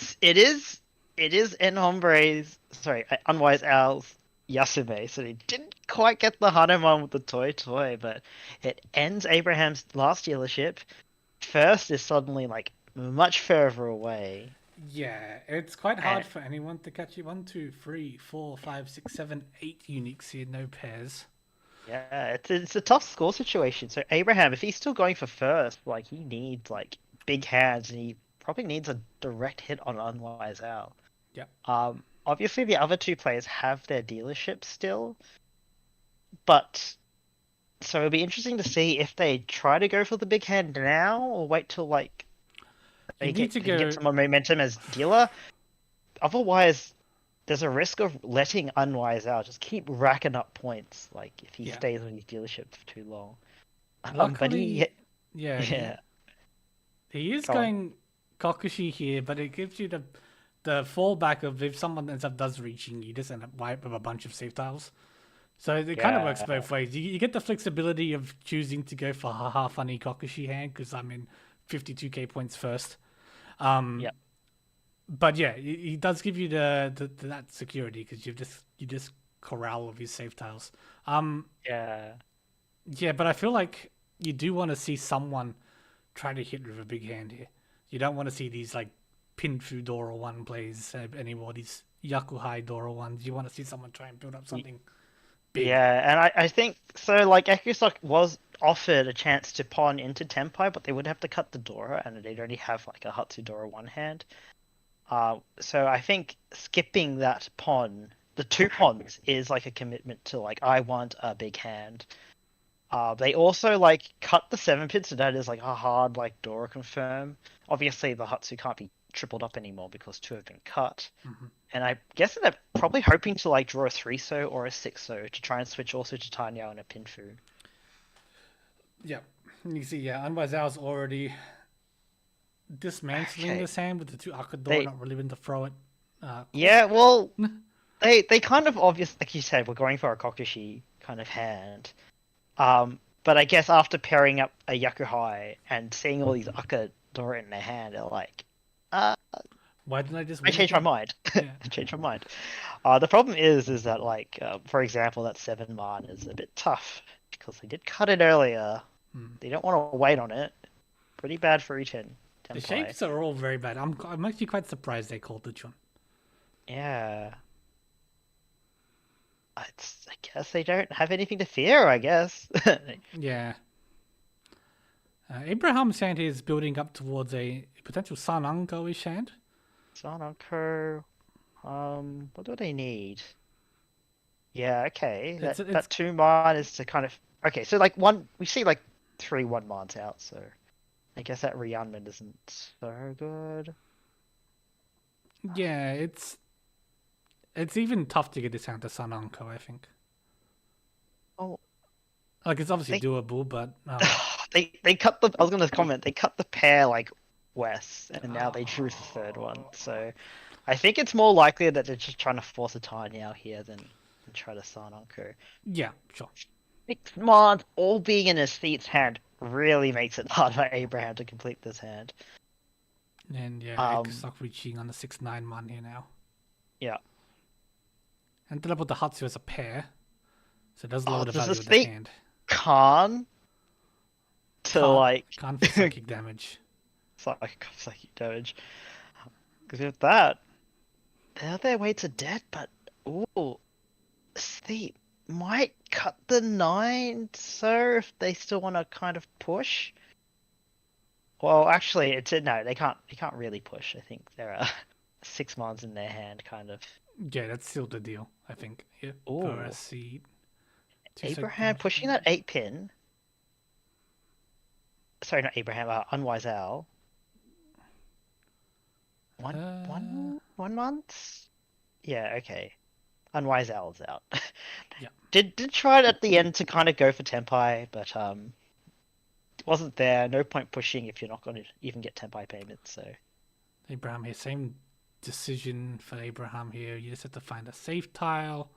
is En Hombre's, sorry, Unwise Owl's Yasume, so he didn't quite get the Hanuman with the toy, but it ends Abraham's last dealership. First is suddenly like much further away. Yeah, it's quite hard And for anyone to catch you. 1, 2, 3, 4, 5, 6, 7, 8 uniques here, no pairs. yeah, it's a tough score situation. So Abraham, if he's still going for first, like he needs like big hands and he probably needs a direct hit on Unwise Owl. Yep. Obviously the other two players have their dealerships still, but so it'll be interesting to see if they try to go for the big hand now or wait till like You need to they can get go. some more momentum as dealer. Otherwise, there's a risk of letting Unwise out. Just keep racking up points, like if he Yeah. stays on his dealership for too long. But Luckily, yeah, yeah, he is go on. going Kokushi here, but it gives you the fallback of if someone ends up does reaching, you just end up wipe with a bunch of save tiles. So it kind of works Yeah, both ways. You get the flexibility of choosing to go for haha funny Kokushi hand because I'm in 52k points first. yeah, But yeah, he does give you the that security because you just corral of his save tiles. yeah. Yeah, but I feel like you do want to see someone try to hit with a big hand here. You don't want to see these like Pinfu Dora one plays anymore. These Yakuhai Dora ones. You want to see someone try and build up something big. Yeah, and I think so. Like Ekusok was offered a chance to pawn into Tenpai, but they would have to cut the Dora, and they'd already have like a Hatsu Dora one hand. So I think skipping that pawn, the two pawns, is like a commitment to like I want a big hand. They also like cut the 7 pin, so that is like a hard like Dora confirm. Obviously, the Hatsu can't be tripled up anymore because two have been cut. Hmm. And I guess they're probably hoping to like draw a 3-so or a 6-so to try and switch also to Tanya and a Pinfu. Yeah, you see, yeah, Unwise Owl's already dismantling Okay. this hand with the two Akador, They not really willing to throw it. Cool. Yeah, well, they kind of obvious like you said, we're going for a Kokushi kind of hand. But I guess after pairing up a Yakuhai and seeing all these Akadora in their hand, they're like, uh, Why didn't I just I win changed my again? mind. Yeah. I changed my mind. The problem is that like, for example, that 7 man is a bit tough because they did cut it earlier. Hmm. They don't want to wait on it. Pretty bad for E10 The Tenpai. shapes are all very bad. I'm actually quite surprised they called the Chun. Yeah. I guess they don't have anything to fear, I guess. Yeah. Abraham's hand is building up towards a potential Sananko-ish hand. Sonoko. What do they need? Yeah, okay. It's That it's 2 man is to kind of okay. So like one, we see like 3 1 mans out. So I guess that Ryanman isn't so good. yeah, it's even tough to get this hand to Sananko, I think. Oh, Like it's obviously they doable, but they cut the. I was gonna comment. They cut the pair like west, and now they drew the third one. So I think it's more likely that they're just trying to force a tie now here than try to Sanonku. yeah, sure. 6 mans all being in a seat's hand really makes it hard for Abraham to complete this hand. And yeah, Um, Ekstock reaching on the 6-9 man here now. yeah. And then I put the Hatsu as a pair, so it does lower the Does value this of the think hand. Khan to Can't like can't for psychic damage. psychic damage? Because with that, they're their way to death, but ooh, they might cut the 9, so if they still want to kind of push. Well, actually, it's no, they can't. They can't really push. I think they're 6 mons in their hand, kind of. Yeah, that's still the deal, I think. Yeah, for a Oh, seed. Two Abraham seconds. pushing that 8 pin. Sorry, not Abraham. Unwise Owl. Uh, 1 month. Yeah, okay. Unwise Owl's out. yeah. Did try it at the end to kind of go for Tempai, but it wasn't there. No point pushing if you're not going to even get Tempai payments. So Abraham here, same decision for Abraham here. You just have to find a safe tile.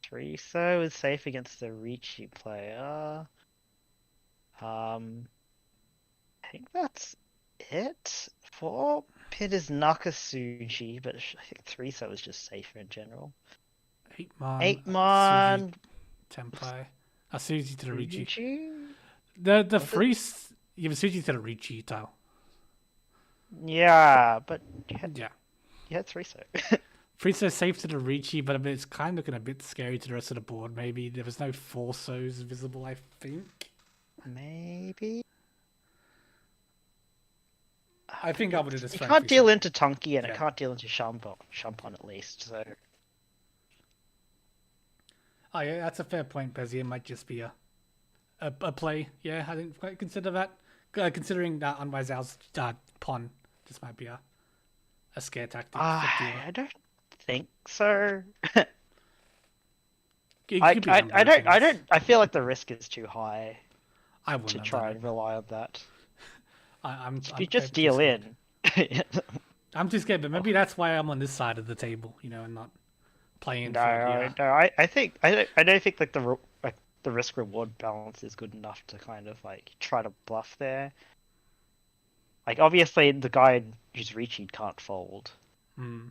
Teresa is safe against the Ricci player. I think that's it. 4 pin is Nakasuji, but I think Teresa was just safer in general. 8 mon, 8 mon. Suji, Tempai. Suji to the Ricci. Ricci? The Was it? free, you have Suji to the Ricci tile. Yeah, but Yeah. you had Teresa. Frieza safe to the Ricci, but I mean, it's kind of looking a bit scary to the rest of the board, maybe. There was no Forsos visible, I think. Maybe. I think I would have just You thrown can't deal Frieza. into Tunky and Yeah. it can't deal into Shampon at least, so Oh, yeah, that's a fair point, Bezzy. It might just be a play. Yeah, I didn't quite consider that. Considering that Unwise Owl's pawn, this might be a scare tactic. For I don't think so. It I could be a number of I things. don't I feel like the risk is too high I to wouldn't have try done and it. rely on that. I'm You just too deal scared. in. I'm too scared, but maybe that's why I'm on this side of the table, and not playing for the. No, I think I don't think like the risk reward balance is good enough to kind of like try to bluff there. Like obviously the guy who's Ricci can't fold. Hmm.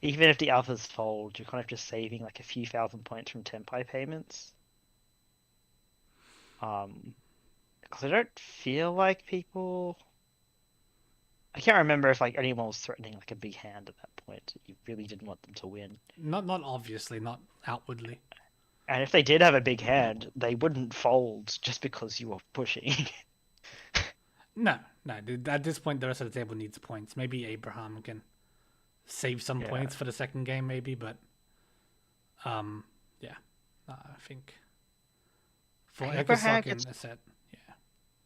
Even if the others fold, you're kind of just saving like a few thousand points from Tempai payments. Because I don't feel like people. I can't remember if like anyone was threatening like a big hand at that point. You really didn't want them to win. Not obviously, not outwardly. And if they did have a big hand, they wouldn't fold just because you were pushing. No. At this point, the rest of the table needs points. Maybe Abraham can save some Yeah. points for the second game, maybe, but yeah, I think for Abraham Ekosok and gets a set, yeah,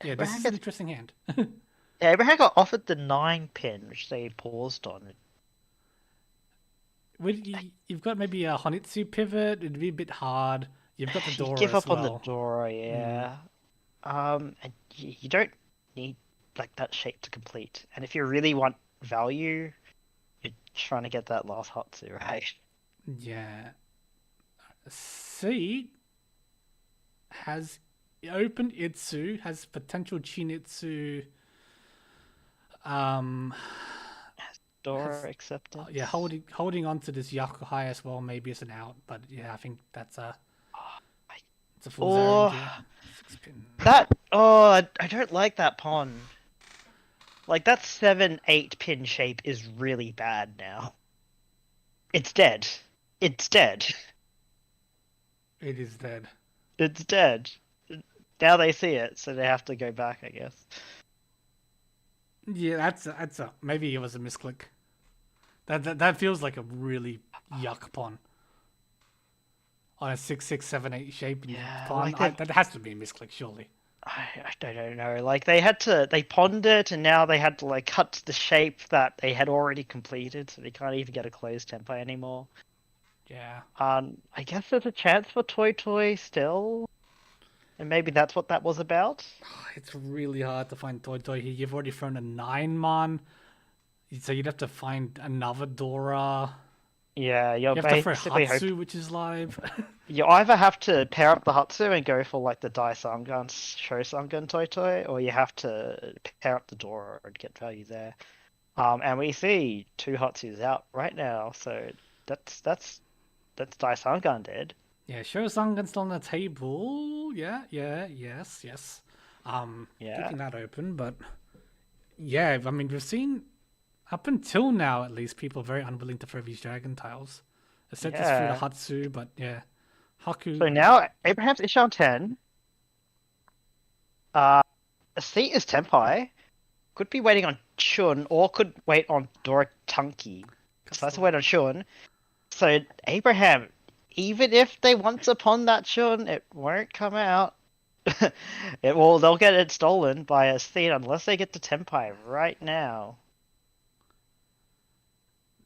this Abraham is an gets interesting hand. yeah, Abraham got offered the 9 pin, which they paused on. You've got maybe a Honitsu pivot. It'd be a bit hard. You've got the You Dora give as up on the well. Dora, yeah. And you don't need like that shape to complete. And if you really want value, you're trying to get that last Hatsu, right? Yeah. C has opened Itsu, has potential Chinitsu. Dora acceptance. Yeah, holding on to this Yakuhai as well. Maybe it's an out, but yeah, I think that's it's a full Oh, Zaren here. 6-pin. I don't like that pawn. Like that 7-8 pin shape is really bad now. It's dead. It's dead. It is dead. It's dead. Now they see it, so they have to go back, I guess. Yeah, that's a maybe it was a misclick. That feels like a really yuck pawn. On a 6-6-7-8 shape Yeah, pawn, like that has to be a misclick, surely. I don't know. Like they pawned it, and now they had to like cut the shape that they had already completed, so they can't even get a closed tempo anymore. Yeah. I guess there's a chance for Toy Toy still, and maybe that's what that was about. It's really hard to find Toy Toy here. You've already thrown a 9-mon, so you'd have to find another Dora. Yeah, you're You have to throw basically Hatsu, which is live. you either have to pair up the Hatsu and go for like the Dai Sangan, Shosangan Toy Toy, or you have to pair up the Dora and get value there. And we see 2 Hatsus out right now, so that's Dai Sangan dead. Yeah, Shosangan's still on the table. Yeah, yes. Yeah. Keeping that open, but yeah, I mean, we've seen up until now, at least, people are very unwilling to throw these dragon tiles. Except it's through the Hatsu, but yeah, Haku. So now Abraham's Ishan 10. A seat is Tempai. could be waiting on Chun or could wait on Dora Tunky. So that's a wait on Chun. So Abraham, even if they once upon that Chun, it won't come out. They'll get it stolen by a Seed unless they get to Tenpai right now.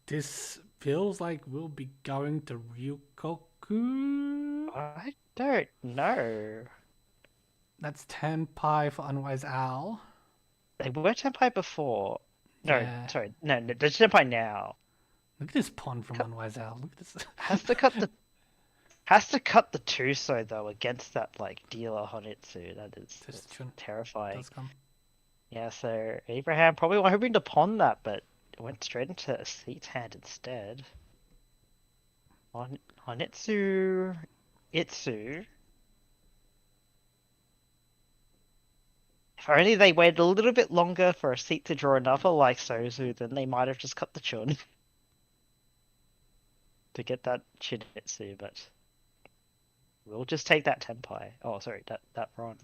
This feels like we'll be going to Ryukoku. I don't know. That's Tenpai for Unwise Owl. They were Tenpai before. No, Yeah. sorry, no, they're Tenpai now. Look at this pond from Unwise Owl. Look at this. Has to cut the Tuso though against that like dealer Honitsu. That's terrifying. Does come. Yeah, so Abraham probably was hoping to pawn that, but it went straight into a Seat's hand instead. Honitsu, Itsu. If only they waited a little bit longer for a Seat to draw another like Sozu, then they might have just cut the Chun to get that Shinitsu, but we'll just take that Tenpai. Oh, sorry, that Ron.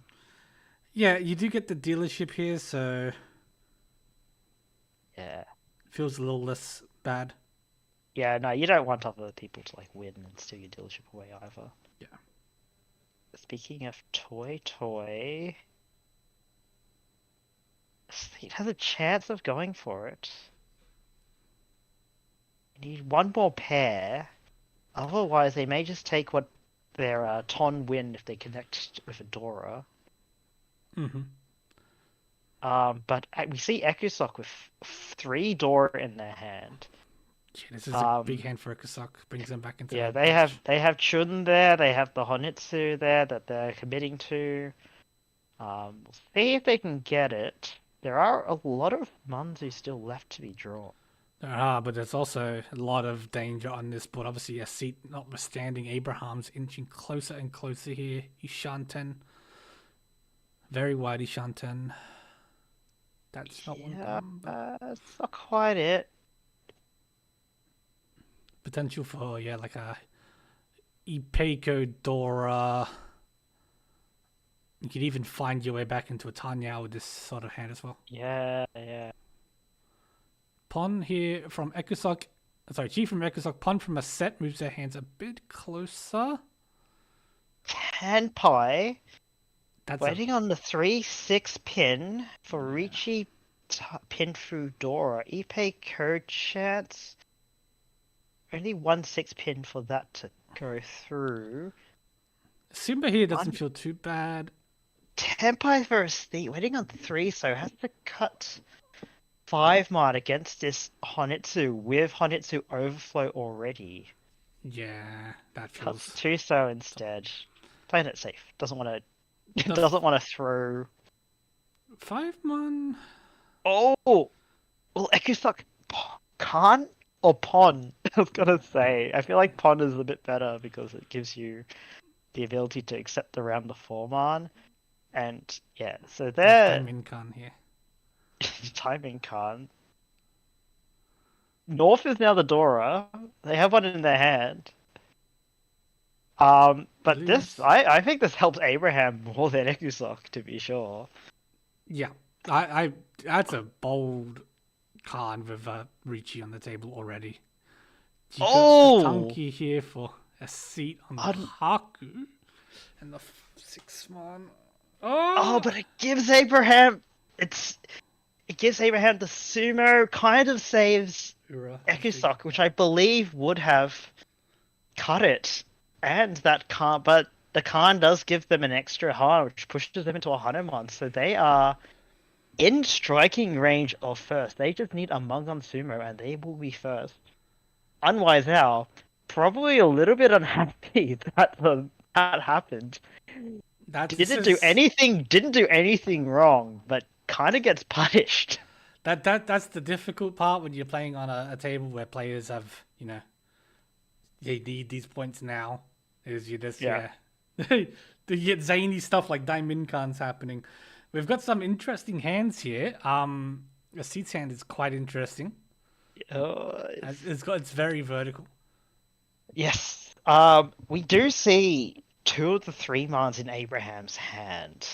Yeah, you do get the dealership here, so Yeah. feels a little less bad. Yeah, no, you don't want other people to like win and steal your dealership away either. Yeah. Speaking of Toy, it has a chance of going for it. You need one more pair, otherwise they may just take what their Ton win if they connect with a Dora. Mm-hmm. But we see Ekusok with 3 Dora in their hand. Yeah, this is a big hand for Ikusak. Brings them back into Yeah, the they have Chun there, they have the Honitsu there that they're committing to. We'll see if they can get it. There are a lot of Manzu still left to be drawn. There are, but there's also a lot of danger on this board. Obviously, a seat notwithstanding, Abraham's inching closer and closer here. Ishanten. Very wide Ishanten. That's not one of them. It's not quite it. Potential for, yeah, like a Ipeiko Dora. You could even find your way back into a Tanya with this sort of hand as well. Yeah. Pon here from Ekusok. Sorry, Chi from Ekusok. Pon from a set moves their hands a bit closer. Tenpai. That's Waiting on the 3/6 pin for Richi pin through Dora. Ipe code chance. Only 1/6 pin for that to go through. Simba here doesn't feel too bad. Tenpai for a sneak, waiting on 3, so has to cut 5 mod against this Honitsu with Honitsu overflow already. Yeah, that Cuts feels 2 so instead. Playing it safe. Doesn't want to throw. 5-mon. Oh, well, Ekusok can't or Pon. I was gonna say. I feel like Pon is a bit better because it gives you the ability to accept around the 4-man. And yeah, so they're Minkan here. timing can't. North is now the Dora. They have one in their hand. But Please. I think this helps Abraham more than Ekusok, to be sure. Yeah, I that's a bold card with Richi on the table already. You got Tanki here for a seat on the Haku and the 6-man. Oh, but it gives Abraham it gives Abraham the sumo, kind of saves Ekusok, which I believe would have cut it. And that Khan, but the Khan does give them an extra Han, which pushes them into a Hanuman. So they are in striking range of first. They just need a Mungon Sumo, and they will be first. Unwise Owl, probably a little bit unhappy that happened. Didn't do anything wrong, but kind of gets punished. That's the difficult part when you're playing on a table where players have, they need these points now. Is you just you get zany stuff like Diamond Khan's happening. We've got some interesting hands here. A Seat's hand is quite interesting. It's very vertical. Yes. We do see 2 of the 3 mans in Abraham's hand.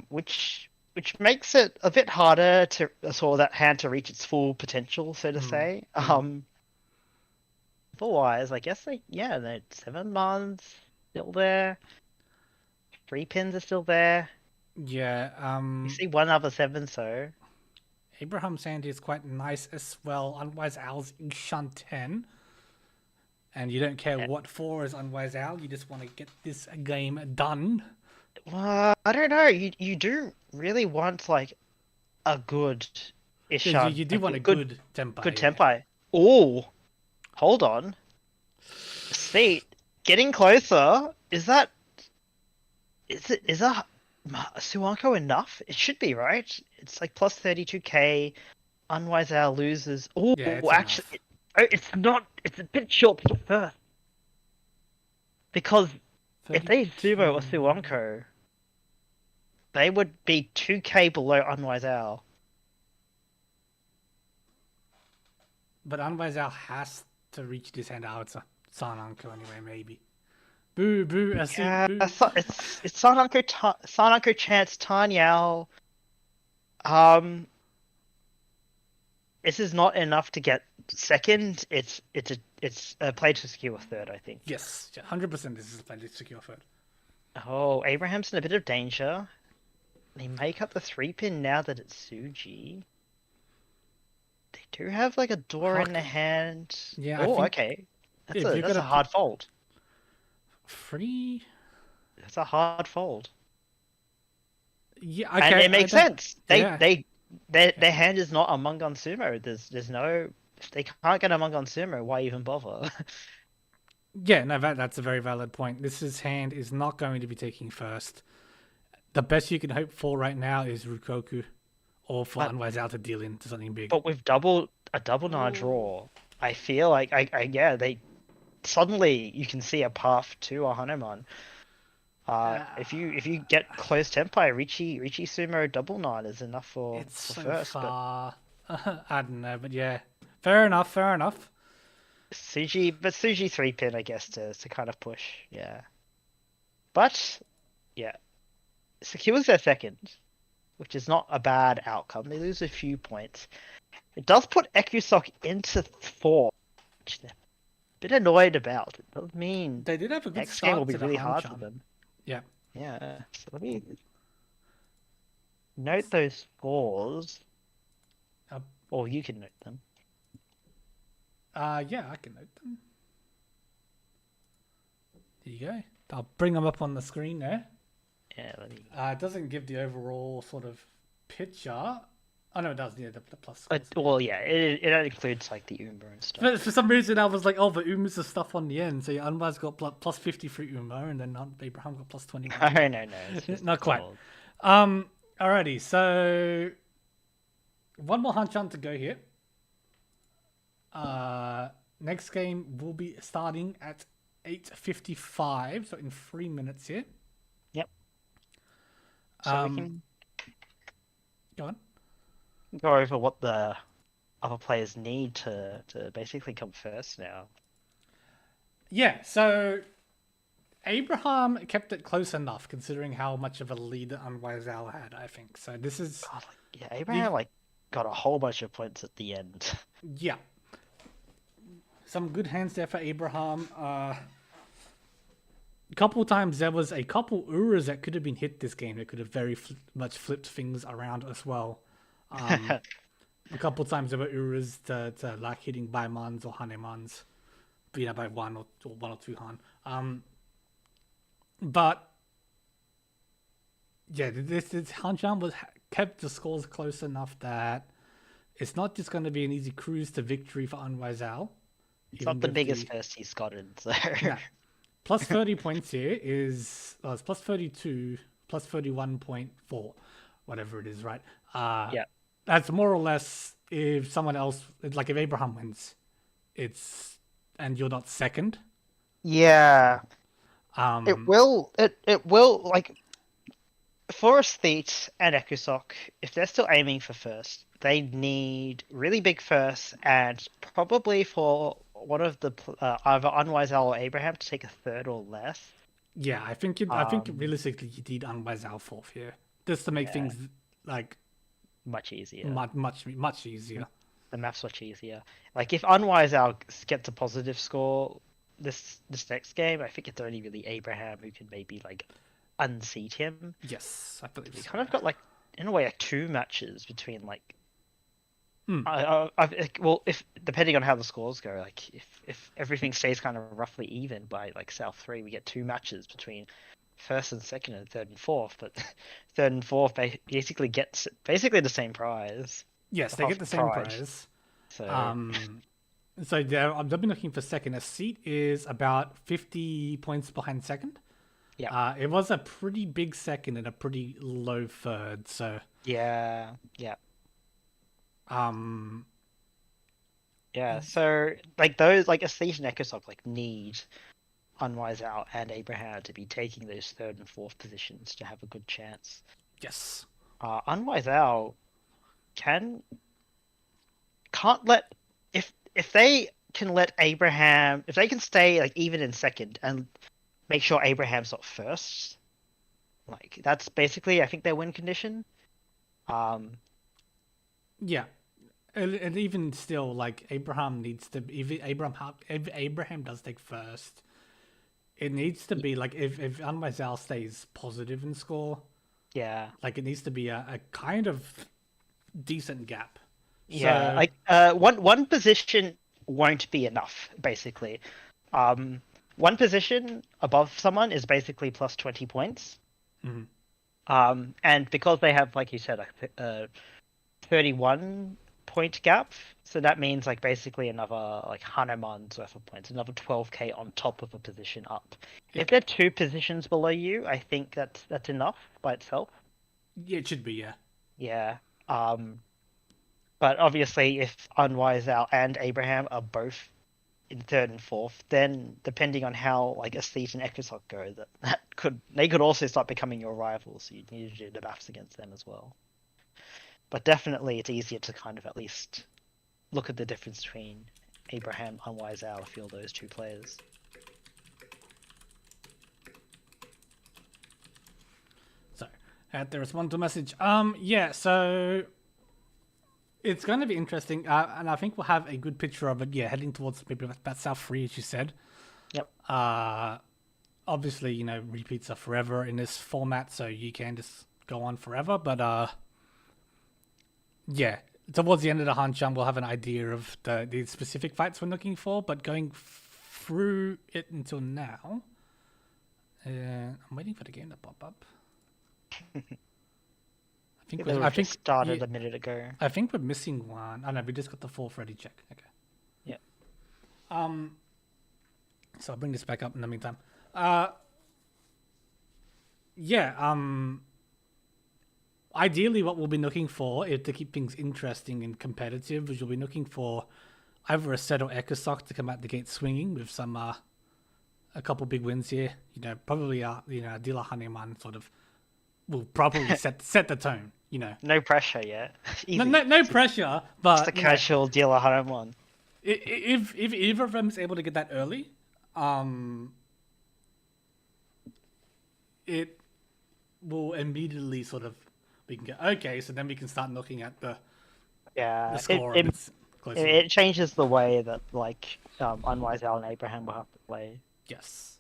Which which makes it a bit harder to for that hand to reach its full potential, so to Mm, say. mm. Otherwise, I guess like yeah, no, 7 months still there. 3 pins are still there. Yeah, You see one other seven, so Abraham Sandy is quite nice as well. Unwise Owl's Ishan 10. And you don't care yeah. what for is Unwise Owl, you just want to get this game done. Well, I don't know. You do really want like a good Yeah, Ishan, you do like want a a good good tempo, good yeah. tempai. Oh, hold on. Seat getting closer. Is that Suanko enough? It should be, right? It's like plus 32k. Unwise Owl loses. Oh, Yeah, it's actually, enough. it's not. It's a bit short to get first because if they sumo or 32. Suanko, they would be 2k below Unwise Owl. But Unwise Owl has to reach this hand out. It's a Sananko anyway, maybe. Boo, boo, I see, Yeah, boo. it's Sananko Chance Tanyao. Um, this is not enough to get second. It's a play to secure third, I think. Yes, 100% this is a plenty secure third. Oh, Abraham's in a bit of danger. They make up the 3 pin now that it's Suji. They do have like a door in Huck. the hand. Yeah, I Oh, think okay. That's if a you're that's gonna a put hard fold. free. That's a hard fold. Yeah, And okay, it I makes don't. sense. Yeah. Their hand is not Among Gun Sumo. There's no if they can't get Among Gun Sumo, why even bother? Yeah, no, that's a very valid point. This hand is not going to be taking first. The best you can hope for right now is Rukoku, or for But Unwise Out to deal into something big. but with a double nine draw, I feel like I yeah, they suddenly you can see a path to a Hanuman. If you get close tempi, Richie Sumo double nine is enough It's for so first, but far. I don't know, but yeah, fair enough, fair enough. Suji 3 pin I guess to kind of push, yeah. But yeah, secures their second, which is not a bad outcome. They lose a few points. It does put Ekusok into four, which they're a bit annoyed about. It does mean They did have a good next game will start be to the really hard for Hanchan. them. Yeah. Yeah, so let me note those scores, Uh, or you can note them. yeah, I can note them. There you go. I'll bring them up on the screen there. Yeah, let me. It doesn't give the overall sort of picture. Oh no, it does. Yeah, the plus scores. Well, yeah, it includes like the Umber and stuff. But for some reason, I was like, oh, but Uma's the stuff on the end. So yeah, Unwise got plus 50 for Uma, and then Abraham got plus 21. No, it's just Not quite. cold. Alrighty, so one more Hanchan to go here. Next game will be starting at 8:55, so in 3 minutes here. Yep. So we can Go on. go over what the other players need to basically come first now. Yeah, so Abraham kept it close enough considering how much of a lead that Unwise Owl had, I think. So this is God, yeah, Abraham like got a whole bunch of points at the end. yeah. Some good hands there for Abraham. A couple times there was a couple Uras that could have been hit this game. That could have very much flipped things around as well. A couple times there were Uras to like hitting by Mans or Hanemans, by one or two Han. But yeah, this Hanchan was kept the scores close enough that it's not just going to be an easy cruise to victory for Unwise Owl. It's not the biggest first he's gotten, so. No. Plus 30 points here is it's plus 32, plus 31.4, whatever it is, right? Yeah. That's more or less if someone else, like if Abraham wins, and you're not second. Yeah. It will like Forest Theet and Ekusok, if they're still aiming for first, they need really big first, and probably for one of the either Unwise Owl or Abraham to take a third or less. Yeah, I think realistically you need Unwise Owl fourth here, just to make things like Much easier. much easier. The math's much easier. Like if Unwise Out gets a positive score this next game, I think it's only really Abraham who can maybe like unseat him. Yes, I believe We so. kind of got like in a way like two matches between like Hmm. well, if depending on how the scores go, like if everything stays kind of roughly even by like South three, we get two matches between first and second and third and fourth. But third and fourth basically gets basically the same prize, Yes, they apart get the from same pride. prize. So So I've been looking for second. A seat is about 50 points behind second. yeah, It was a pretty big second and a pretty low third. So yeah. um, Yeah, so like those like Aesthete and Echosoft like need Unwise Out and Abraham to be taking those third and fourth positions to have a good chance. yes, Unwise Out can can't let if they can let Abraham if they can stay like even in second and make sure Abraham's not first, like that's basically I think their win condition. Um yeah, and even still, like Abraham needs to. If Abraham does take first, it needs to be like if Anmazel stays positive in score, yeah. like it needs to be a kind of decent gap. Yeah, So like one position won't be enough, basically. Um, one position above someone is basically plus 20 points. mhm. And because they have, like you said, a 31 point gap, so that means like basically another like Hanuman's worth of points, another 12k on top of a position up. Yeah, If they're two positions below you, I think that's enough by itself. yeah, it should be. Yeah, Yeah. Um, but obviously, if Unwise Out and Abraham are both in third and fourth, then depending on how like Aesthete and Echosock go, they could also start becoming your rivals. So you need to do the maths against them as well. But definitely, it's easier to kind of at least look at the difference between Abraham, Unwise Out, if you're those two players. so I had to respond to a message. Yeah, so it's going to be interesting, and I think we'll have a good picture of it. Yeah, heading towards maybe about South Free, as you said. Yep. Obviously, repeats are forever in this format, so you can just go on forever. But yeah, towards the end of the Hanchan, we'll have an idea of the specific fights we're looking for. But going through it until now, I'm waiting for the game to pop up. I think Started yeah, a minute ago. I think we're missing one. Oh no, we just got the fourth ready check. Okay. Yep. So I'll bring this back up in the meantime. Yeah. Ideally, what we'll be looking for, if to keep things interesting and competitive, is you'll be looking for either a set or Echosock to come out the gate swinging with some a couple big wins here. Probably Dila Hanuman sort of will probably set the tone. No pressure yet. No pressure, but Just a casual deal at home one. If either of them is able to get that early, it will immediately sort of we can go okay. So then we can start looking at the score. It changes the way that like Unwise Al and Abraham will have to play. Yes.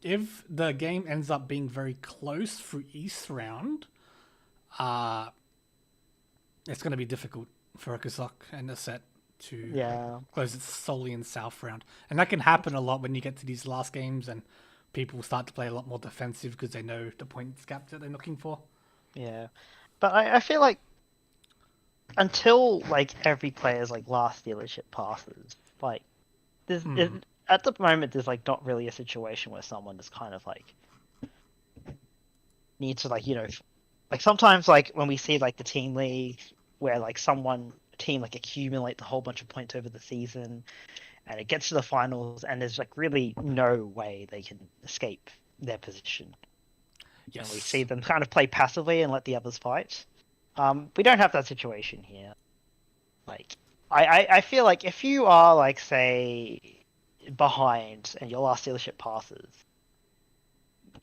If the game ends up being very close through East round, it's going to be difficult for Okazok and the set to close it solely in South round. And that can happen a lot when you get to these last games and people start to play a lot more defensive because they know the points gap that they're looking for. Yeah. But I feel like until like every player's like last dealership passes, like there's at the moment there's like not really a situation where someone is kind of like needs to like like sometimes like when we see like the team league where like team like accumulate a whole bunch of points over the season and it gets to the finals and there's like really no way they can escape their position. Yes. And we see them kind of play passively and let the others fight. We don't have that situation here. Like I feel like if you are like say behind and your last dealership passes,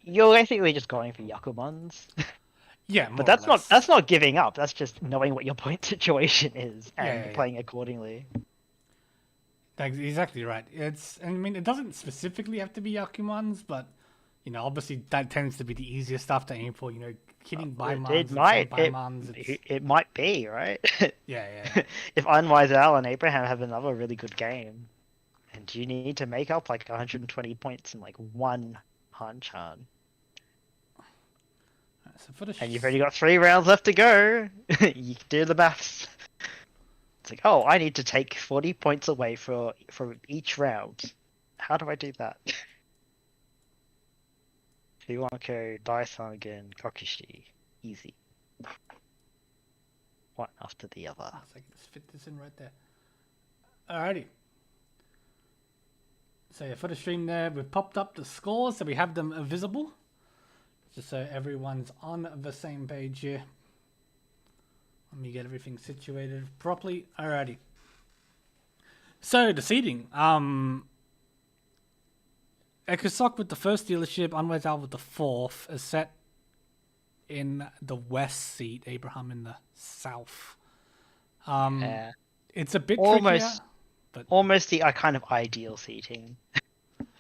you're basically just going for Yakumans. Yeah, But more or less. that's not giving up. That's just knowing what your point situation is Yeah, and yeah, yeah. playing accordingly. That's exactly right. I mean, it doesn't specifically have to be Yakumans, but obviously that tends to be the easiest stuff to aim for. Hitting It Baimans instead of might Baimans. It's it might be right. yeah, yeah, yeah. If Unwise Al and Abraham have another really good game, and you need to make up like 120 points in like one Hanchan, So for the and you've only got 3 rounds left to go, you can do the maths. It's like, oh, I need to take 40 points away from each round. How do I do that? Fuwanko, Daisangen, Kokushi. Easy. One after the other. so I can just fit this in right there. Alrighty. So yeah, for the stream there, we've popped up the scores so we have them visible, just so everyone's on the same page here. Let me get everything situated properly. Alrighty. So the seating. Ekosok with the first dealership, Unwise Al with the fourth, is set in the west seat, Abraham in the south. Yeah. It's a bit Almost, trickier, but almost the kind of ideal seating.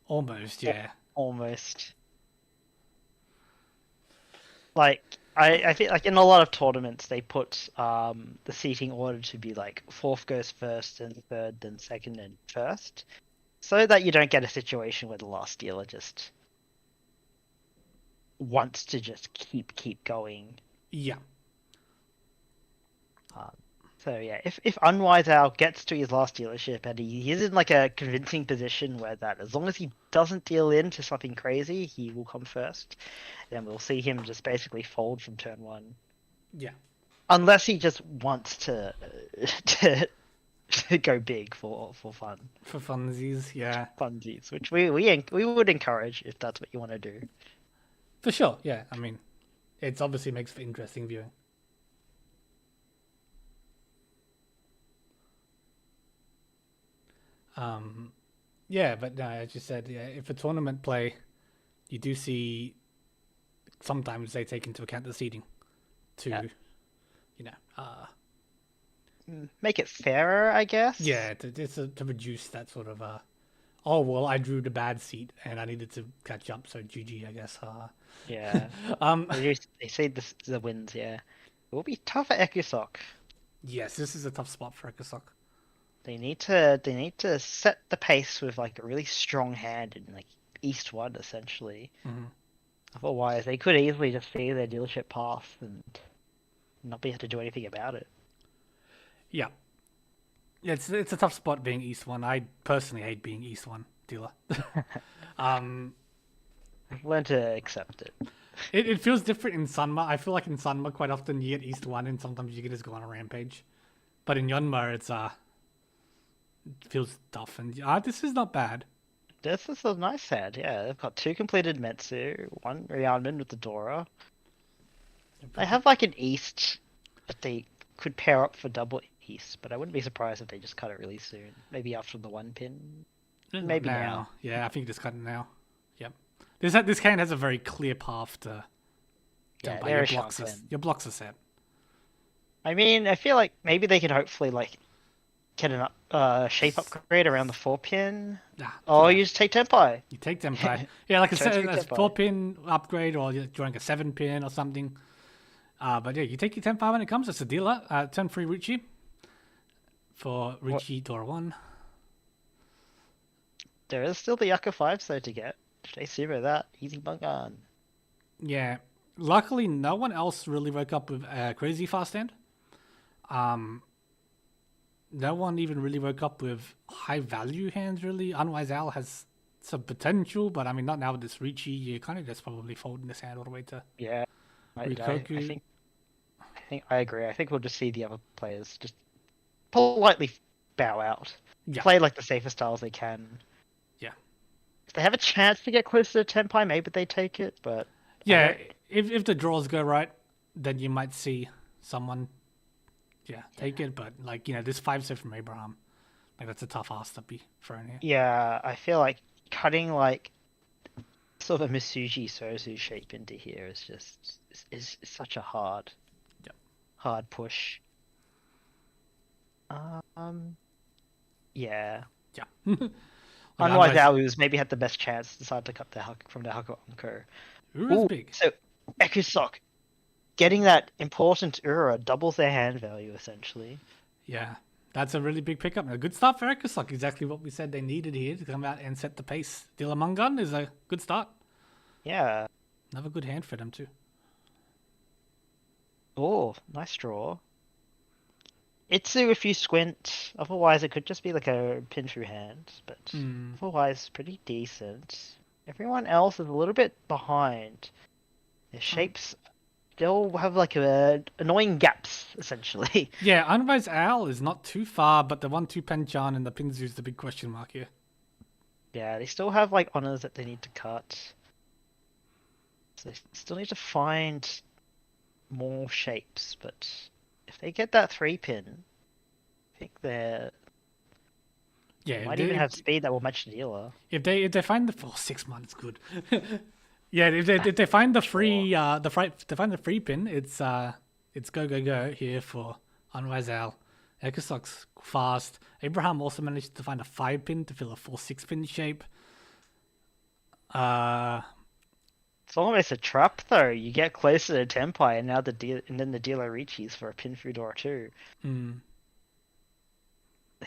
almost, yeah. Almost. Like I feel like in a lot of tournaments they put the seating order to be like fourth goes first and third then second and first, so that you don't get a situation where the last dealer just wants to just keep going. Yeah. So yeah, if Unwise Al gets to his last dealership and he's in like a convincing position where that as long as he doesn't deal into something crazy, he will come first, then we'll see him just basically fold from turn one. Yeah. Unless he just wants to to go big for fun. For funsies, yeah. Funsies, which we would encourage if that's what you want to do. For sure, yeah. I mean, it obviously makes for interesting viewing. Yeah, but no, as you said, yeah, if a tournament play, you do see sometimes they take into account the seeding to, Make it fairer, I guess. yeah, to reduce that sort of oh well, I drew the bad seat and I needed to catch up, so GG, I guess. Yeah. They say the wins. Yeah, it will be tough at Ekusok. Yes, this is a tough spot for Ekosok. They need to set the pace with like a really strong hand in like East 1 essentially. Mm-hmm. Otherwise, they could easily just see their dealership path and not be able to do anything about it. Yeah. It's a tough spot being East 1. I personally hate being East 1 dealer. Learn to accept it. It feels different in Sanma. I feel like in Sanma quite often you get East 1 and sometimes you can just go on a rampage. But in Yonma it's it feels tough and this is not bad. This is a nice set, yeah. They've got 2 completed Metsu, 1 Rhiannon with the Dora. They have like an East that they could pair up for double East, but I wouldn't be surprised if they just cut it really soon. Maybe after the 1 pin. Maybe now. Yeah, I think just cut it now. Yep. This hand has a very clear path to Yeah, by your blocks are set. I mean, I feel like maybe they could hopefully like get an shape upgrade around the 4 pin. Oh, you just take Tenpai. You take Tenpai. Yeah, like a 4-pin upgrade or you're drawing a 7-pin or something. But yeah, you take your Tenpai when it comes. It's a dealer. Turn 3 Richie. For Richie Dora 1. There is still the Yucca 5 though to get. Stay super that. Easy bungan. Yeah. Luckily, no one else really woke up with a crazy fast hand. No one even really woke up with high value hands, really. Unwise Al has some potential, but I mean, not now with this Richie. You kind of just probably folding this hand all the way to Rikoku. I think I agree. I think we'll just see the other players just politely bow out. Yeah. Play like the safest styles they can. Yeah. If they have a chance to get closer to Tenpai, maybe they take it, but... Yeah, if the draws go right, then you might see someone take it, but like, this 5-set from Abraham, like that's a tough ask to be thrown here. Yeah, I feel like cutting like sort of a Misuji Sozu shape into here is just is such a hard Yep. hard push. Yeah. Yeah. Like Unlike otherwise, ours, maybe had the best chance, decided to cut the Huck from the Hucker Onko. Ura's Ooh, big. so Ekusok getting that important Ura doubles their hand value essentially. Yeah. That's a really big pickup. A good start for Ekusok. Exactly what we said they needed here to come out and set the pace. Dilamungan is a good start. Yeah. Another good hand for them too. Oh, nice draw. Itsu if you squint, otherwise it could just be like a pin through hand, but otherwise pretty decent. Everyone else is a little bit behind. Their shapes still have like annoying gaps, essentially. Yeah, Unrise Owl is not too far, but the 1-2 Penchan and the Pinzu is the big question mark here. Yeah, they still have like honors that they need to cut. So they still need to find more shapes, but if they get that 3-pin, I think they Yeah, might even have speed that will match the dealer. if they find the 6 months good. Yeah, if they find the free they find the free pin, it's go here for Unrise Owl. Ekusok's fast. Abraham also managed to find a 5-pin to fill a 4-6-pin shape. It's almost a trap though. You get closer to Tenpai, and now and then the dealer reaches for a pin through door too. They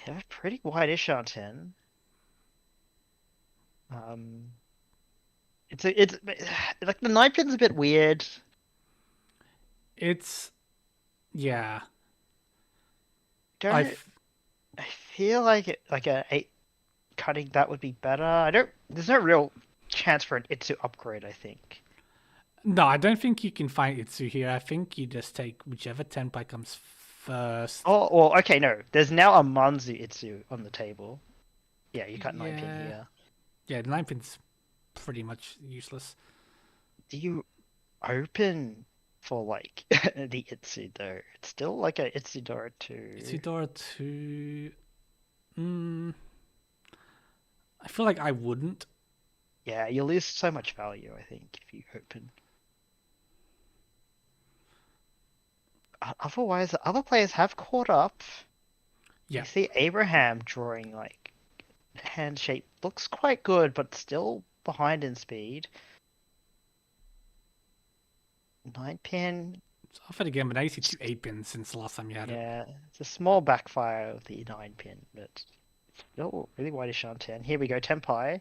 have a pretty wide issue on 10. It's like the 9-pin's a bit weird. It's yeah. I feel like a 8 cutting that would be better. There's no real chance for an Itsu upgrade, I think. No, I don't think you can find Itsu here. I think you just take whichever Tenpai comes first. Oh, well, okay, no. There's now a Manzu Itsu on the table. Yeah, you cut 9-pin here. Yeah, the 9-pin's pretty much useless. Do you open for like the Itsu though? It's still like a Itsudora 2. Itsudora 2. I feel like I wouldn't. Yeah, you lose so much value, I think, if you open. Otherwise, other players have caught up. Yeah. You see Abraham drawing like hand shape looks quite good, but still behind in speed. 9-pin. It's offered again, but now you see 2 8-pins since the last time you had it. Yeah, it's a small backfire of the 9-pin, but still really wideish on 10. Here we go, Tenpai.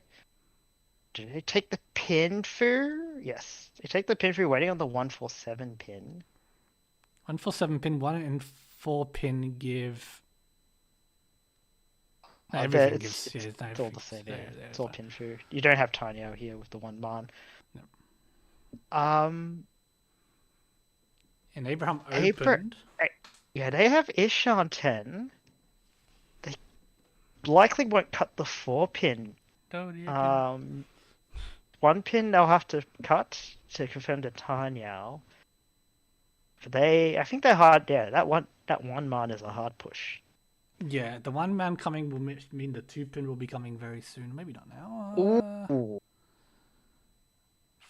Do they take the pin through? Yes, they take the pin through, waiting on the 147 pin. 147 pin, 1 and 4 pin give. No, Oh, everything it's gives. Yeah, it's all the same. Yeah, it's all pin through. You don't have Tiny out here with the 1 man. No. And Abraham opened. Yeah, they have Ish on 10. They likely won't cut the 4-pin. Oh, 1 pin they'll have to cut to confirm the Tanyao. But I think they're hard. Yeah, that one man is a hard push. Yeah, the 1 man coming will mean the 2-pin will be coming very soon. Maybe not now. Ooh.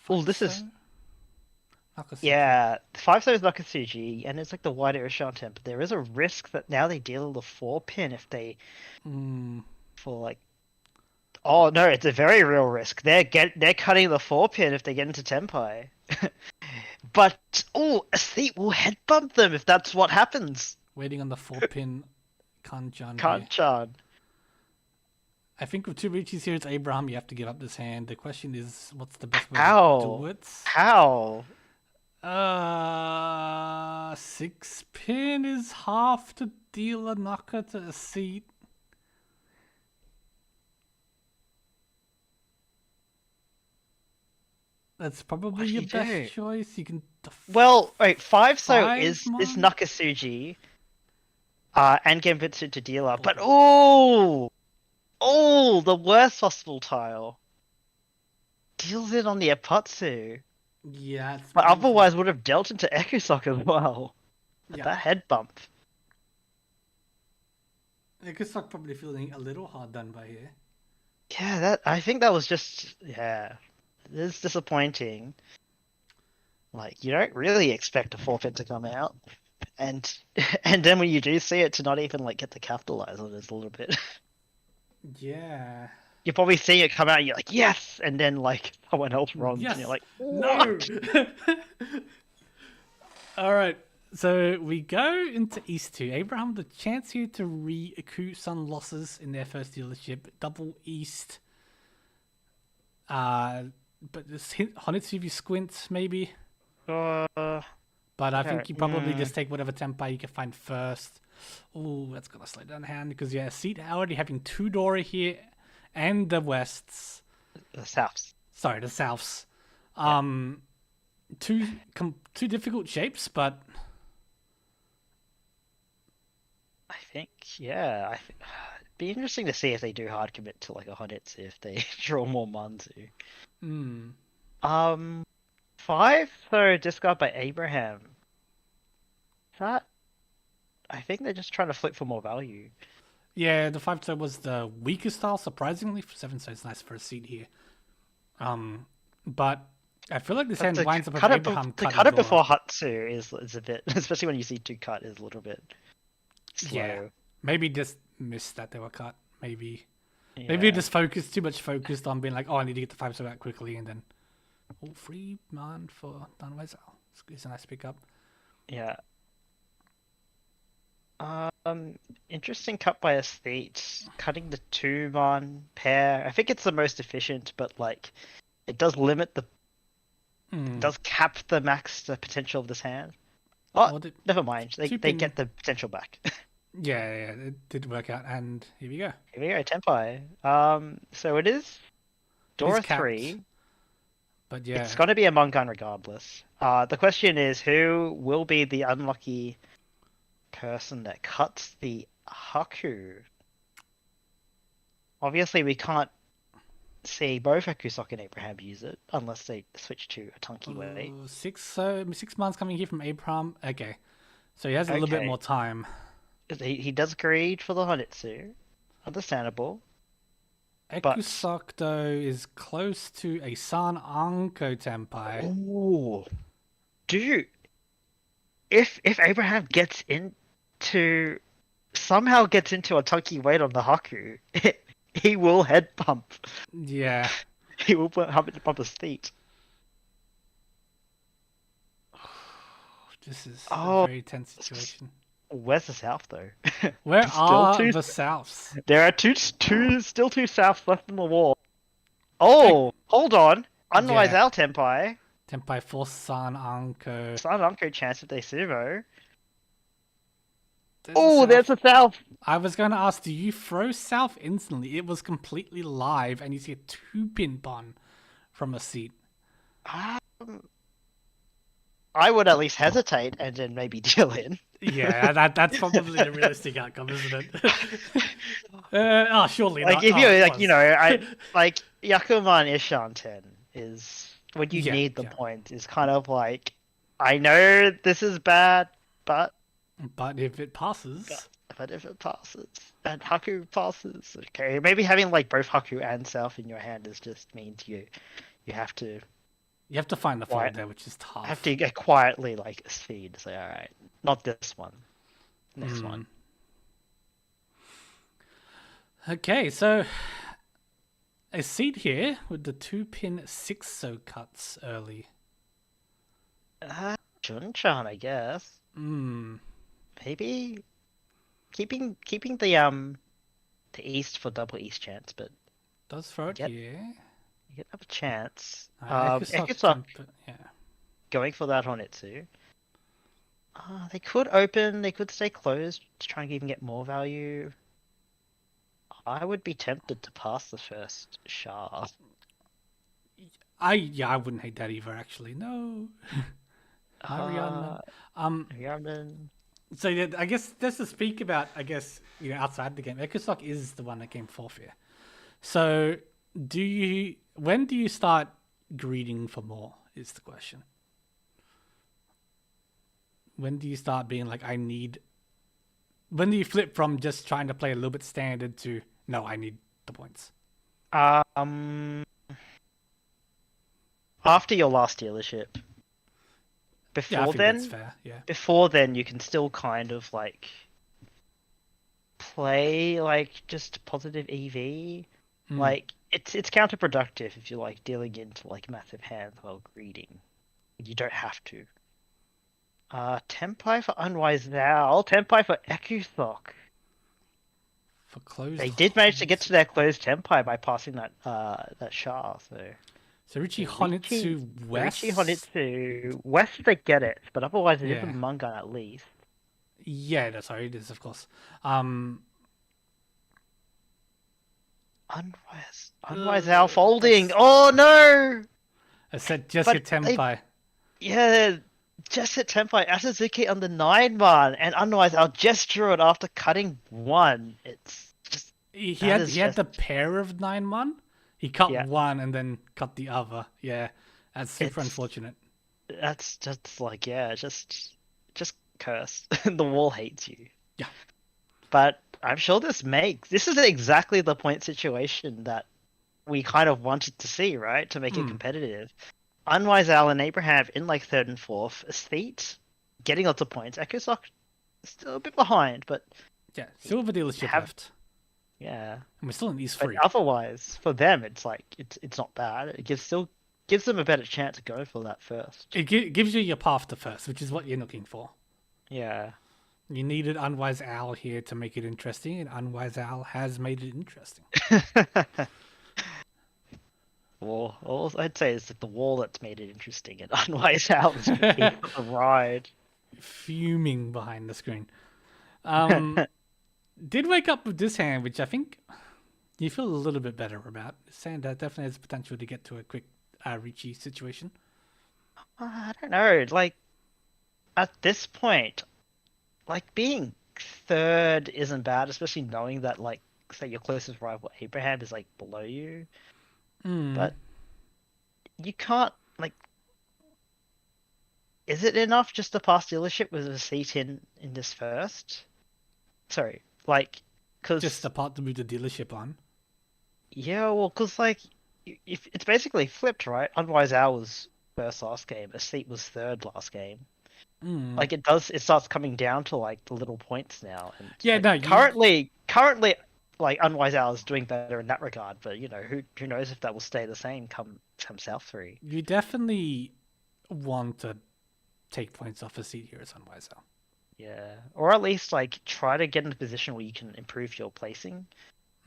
Oh, this is. Nakasuji. Yeah, 5-star is Nakasuji, and it's like the wider Ishanten, but there is a risk that now they deal the 4-pin if they. For like. Oh no, it's a very real risk. They're cutting the 4-pin if they get into Tenpai. But a seat will head bump them if that's what happens. Waiting on the 4-pin Kanchan. Kanchan. I think with 2 reaches here, it's Abraham. You have to give up this hand. The question is, what's the best way to do it? How? 6-pin is half to deal a knocker to a seat. That's probably your best choice. You can. Well, wait. 5-so is Nakasuji, and Genbutsu to dealer, but the worst possible tile deals it on the Apatsu. Yeah, but otherwise would have dealt into Ekusok as well. Yeah. That head bump. Ekusok probably feeling a little hard done by here. Yeah, I think that was just it is disappointing. Like you don't really expect a forfeit to come out, and and then when you do see it, to not even like get to capitalize on it a little bit. Yeah. You're probably seeing it come out, and you're like, yes, and then like someone else runs, and you're Yes. like, No. what? All right. So we go into East 2. Abraham the chance here to recoup some losses in their first dealership. Double East. But this Honitsu if you squint, maybe. Uh, But I okay. think you probably just take whatever tempai you can find first. Oh, that's gonna slow down hand because yeah, seat already having two Dora here and the Wests. The Souths. Sorry, the Souths. Yeah. Two difficult shapes, but I think, yeah, it'd be interesting to see if they do hard commit to like a Honitsu if they draw more Manzu. hmm. 5, so discard by Abraham. That, I think they're just trying to flip for more value. Yeah, the 5 was the weaker style, surprisingly. 7 is nice for a seat here. But I feel like this hand winds up with Abraham to cutting cut it Dora. before Hatsu is a bit, especially when you see 2 cut, is a little bit slow. Yeah, maybe just missed that they were cut. Maybe Yeah. maybe just too much focused on being like, oh, I need to get the 5 out quickly, and then free man for Danweiser. It's a nice pickup. Yeah. Interesting cut by Estate. Cutting the 2-man pair. I think it's the most efficient, but like, it does limit the, it does cap the potential of this hand. Oh, Well, never mind. They two-pin- get the potential back. Yeah, it did work out, and here we go. Here we go, Tenpai. So it is Dora capped, 3. But yeah, It's gonna be a Mongun regardless. The question is, who will be the unlucky person that cuts the Haku? Obviously, we can't see both Hakusok and Abraham use it unless they switch to a Tunky way. 6 months coming here from Abraham. Okay, so he has a little bit Okay. more time. He does greed for the Honitsu. Understandable. Ekusok though is close to a San Anko Tenpai. Ooh. Dude, if Abraham somehow gets into a Tunky weight on the Haku, he will head bump. Yeah. He will bump his feet. This is Oh. a very tense situation. Where's the South though? Where Still are two- the Souths? There are still two Souths left in the war. Oh, hold on. Unwise Yeah. out Tenpai. Tenpai for San Anko. It's not an unco chance if they sumo. There's a Oh, South. there's a South. I was going to ask, do you throw South instantly? It was completely live, and you see a 2-pin pun from a seat. I would at least hesitate and then maybe deal in. Yeah, that's probably the realistic outcome, isn't it? Surely Like not. if Oh, you it like, was. you know, I like Yakuman Ishanten is when you Yeah, need the yeah. point is kind of like, I know this is bad, but if it passes, if it passes and Haku passes, okay, maybe having like both Haku and South in your hand is just means you have to you have to find the fold Right. there, which is tough. have to get quietly like speed. Say, all right, not this one, next one. Okay, so a seat here with the 2-pin 6-so cuts early. Junchan, I guess. Maybe keeping the east for double east chance, but Does throw it Yep. here. you get have a chance. Ekusok, yeah. Going for that Honitsu. They could open, they could stay closed to try and even get more value. I would be tempted to pass the first Shah. I wouldn't hate that either, actually. No. Mariana. Yarman. So yeah, I guess just to speak about, outside the game, Ekusok is the one that came fourth here. So when do you start greeting for more is the question. When do you start being like, when do you flip from just trying to play a little bit standard to, no, I need the points? After your last dealership. Yeah, I before think that's then, fair. Yeah. you can still kind of like play like just positive EV. Mm. Like it's counterproductive if you're like dealing into like massive hands while greeting. You don't have to. Tempai for Unwise Owl, Tempai for Ekusok. For closed They did manage to get holds. to their closed Tempai by passing that Shah, so So Richie Richie Honitsu Richie West. Honitsu West they get it, but otherwise it is a Yeah. Mungan at least. Yeah, that's sorry, it is of course. Um, Unwise Owl folding. that's Oh no! I said just But hit they Tempai. yeah, just hit Tempai Asazuki on the 9-man and Unwise Owl just drew it after cutting one. It's just He that had is he had just the pair of 9-1. He cut yeah. one and then cut the other. Yeah, that's super It's unfortunate. that's just like yeah, just curse. The wall hates you. Yeah. But I'm sure this is exactly the point situation that we kind of wanted to see, right? To make it Hmm. competitive. Unwise Al and Abraham in like third and fourth. Estate getting lots of points. Ekosok still a bit behind, but Yeah, silver dealership have left, yeah. and we're still in East But 3. otherwise, for them, it's like it's not bad. It still gives them a better chance to go for that first. It gives you your path to first, which is what you're looking for. Yeah. You needed Unwise Owl here to make it interesting, and Unwise Owl has made it interesting. Well, all I'd say is that the wall that's made it interesting and Unwise Al is just here for the ride. Fuming behind the screen. Did wake up with this hand, which I think you feel a little bit better about. This hand definitely has potential to get to a quick Ricci situation. I don't know. Like at this point, like being third isn't bad, especially knowing that like say your closest rival Abraham is like below you. Mm. But you can't like. Is it enough just to pass dealership with a seat in this first? Sorry, like, Just cause the part to move the dealership on. yeah, well, cause like, if it's basically flipped, right? Otherwise, ours first last game, a seat was third last game. Mm. Like it starts coming down to like the little points now, and Yeah, like no, currently, like Unwise Owl is doing better in that regard. But you know, who knows if that will stay the same come South 3. you definitely want to take points off a seat here as Unwise Owl. Yeah, or at least like try to get in a position where you can improve your placing.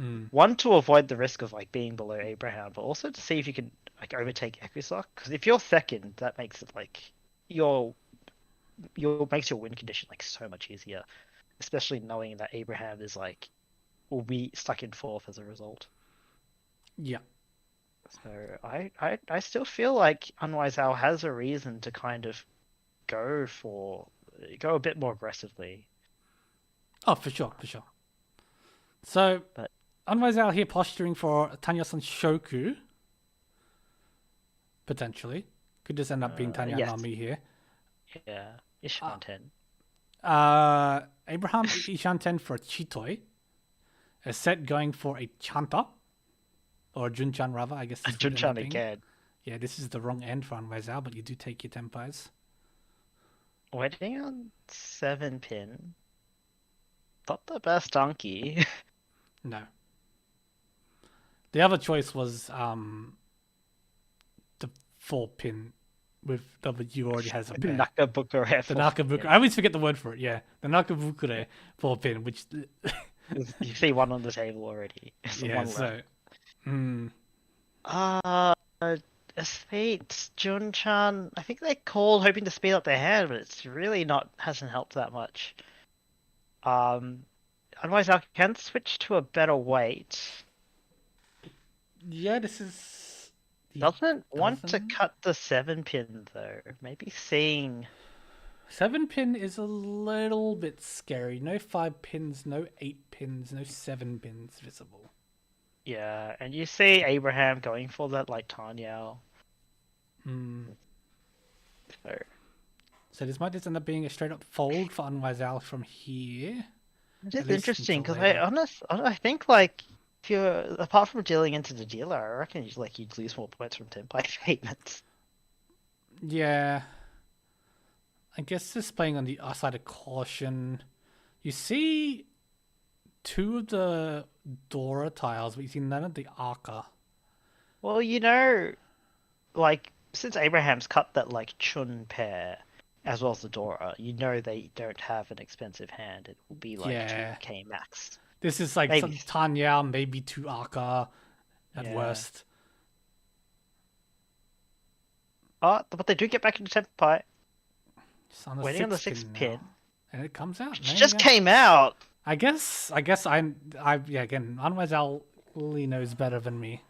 Mm. One to avoid the risk of like being below Abraham, but also to see if you can like overtake Equisock. Because if you're second, that makes it like your makes your win condition like so much easier, especially knowing that Abraham is like will be stuck in fourth as a result. Yeah. So I still feel like Unwise Owl has a reason to kind of go a bit more aggressively. Oh, for sure, for sure. So, But Unwise Owl here posturing for Tanya-san Shoku. Potentially. Could just end up being Tanya yes, Nami here. yeah, Ishan 10. Abraham Ishanten for Chitoi. A set going for a Chanta. Or Junchan rather, I guess. This would end up Junchan being. again. Yeah, this is the wrong end for Unwise Owl, but you do take your Tempais. Waiting on 7-pin. Not the best donkey. No. The other choice was the 4-pin with you already has a pair. Nakabukure. The Nakabukure. I always forget the word for it, yeah. The Nakabukure 4-pin, which... You see one on the table already. yeah, so... Estate, Junchan. I think they called hoping to speed up their hand, but it's really hasn't helped that much. Otherwise, I can switch to a better weight. Yeah, this is... Doesn't want to cut the 7-pin though. Maybe seeing 7-pin is a little bit scary. No 5 pins, no 8 pins, no 7 pins visible. yeah, and you see Abraham going for that like Tanya. So this might just end up being a straight up fold for Unwise Owl from here. It At is least interesting until because later. I think like if you're apart from dealing into the dealer, I reckon you'd lose more points from template payments. Yeah. I guess just playing on the side of caution, you see two of the Dora tiles, but you see none of the Arca. Well, like since Abraham's cut that like Chun pair as well as the Dora, they don't have an expensive hand. It will be like Yeah. 2k max. This is like Maybe. some Tanya, maybe two Arca at Yeah. worst. Oh, but they do get back into Tempai. It's on the Waiting on the 6 sixth pin now. pin. And it comes out. It There you just go. came out. I guess yeah, again, otherwise Al really knows better than me.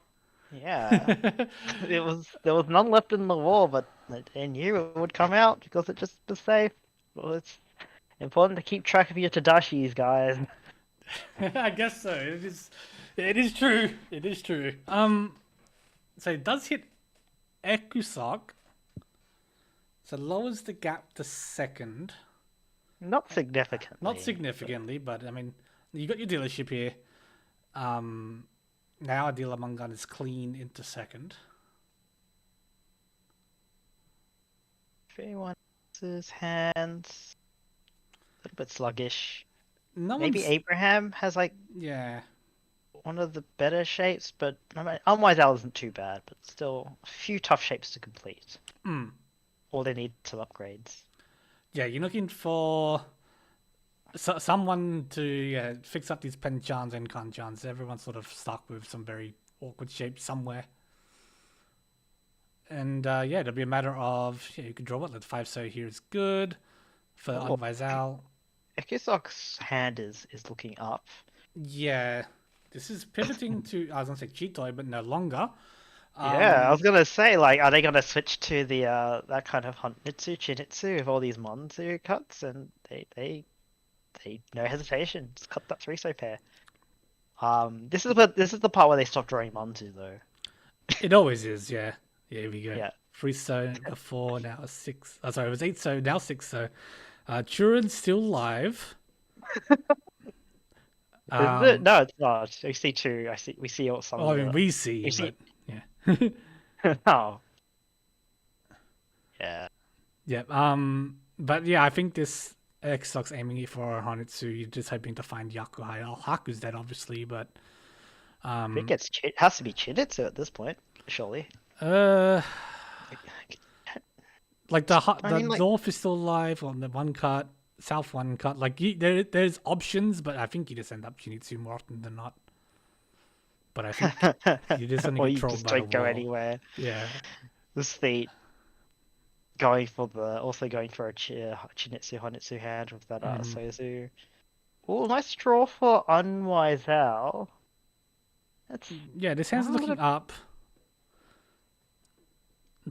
Yeah. There was none left in the wall, but they knew it would come out because it just was safe. Well, it's important to keep track of your Tadashis, guys. I guess so. It is true. It is true. So it does hit Ekusok. So lowers the gap to second. Not significantly. Not significantly, but I mean, you got your dealership here. Now Adila Mangan is clean into second. If anyone else's hands a little bit sluggish. No Maybe one's Abraham has like yeah. one of the better shapes, but I mean, Unwise Owl isn't too bad, but still a few tough shapes to complete. Or they need some upgrades. Yeah, you're looking for someone to fix up these Penchans and Kanchans. Everyone's sort of stuck with some very awkward shapes somewhere. And yeah, it'll be a matter of you can draw what the 5 so here is good for Unvisal. Ekusok's hand is looking up. Yeah, this is pivoting to I was gonna say Chitoi, but no longer. Yeah, I was gonna say, like, are they gonna switch to the that kind of Huntnitsu Chinitsu with all these Monzu cuts, and they no hesitation, just cut that 3-so pair. This is the part where they stop drawing Monzu though. It always is, yeah. Yeah, here we go. Yeah. 3 so before, now a 6. Oh, sorry, it was 8 so, now 6 so. Churin's still live. Is it? No, it's not. We see two. We see all some. Oh, I mean, we see, see... but yeah. Oh. Yeah. Yeah. But yeah, I think this Xbox aiming for Honitsu. You're just hoping to find Yakuhai. Haku's dead, obviously, but It has to be Chinitsu at this point, surely. Like the north is still alive on the one cut, south one cut. Like there's options, but I think you just end up Chinitsu more often than not. But I think you just only or get you trolled just by don't the go wall. anywhere. Yeah. This feat going for a Chinitsu Honitsu hand with that Sozu. Oh, nice draw for Unwise Owl. This hand's looking up.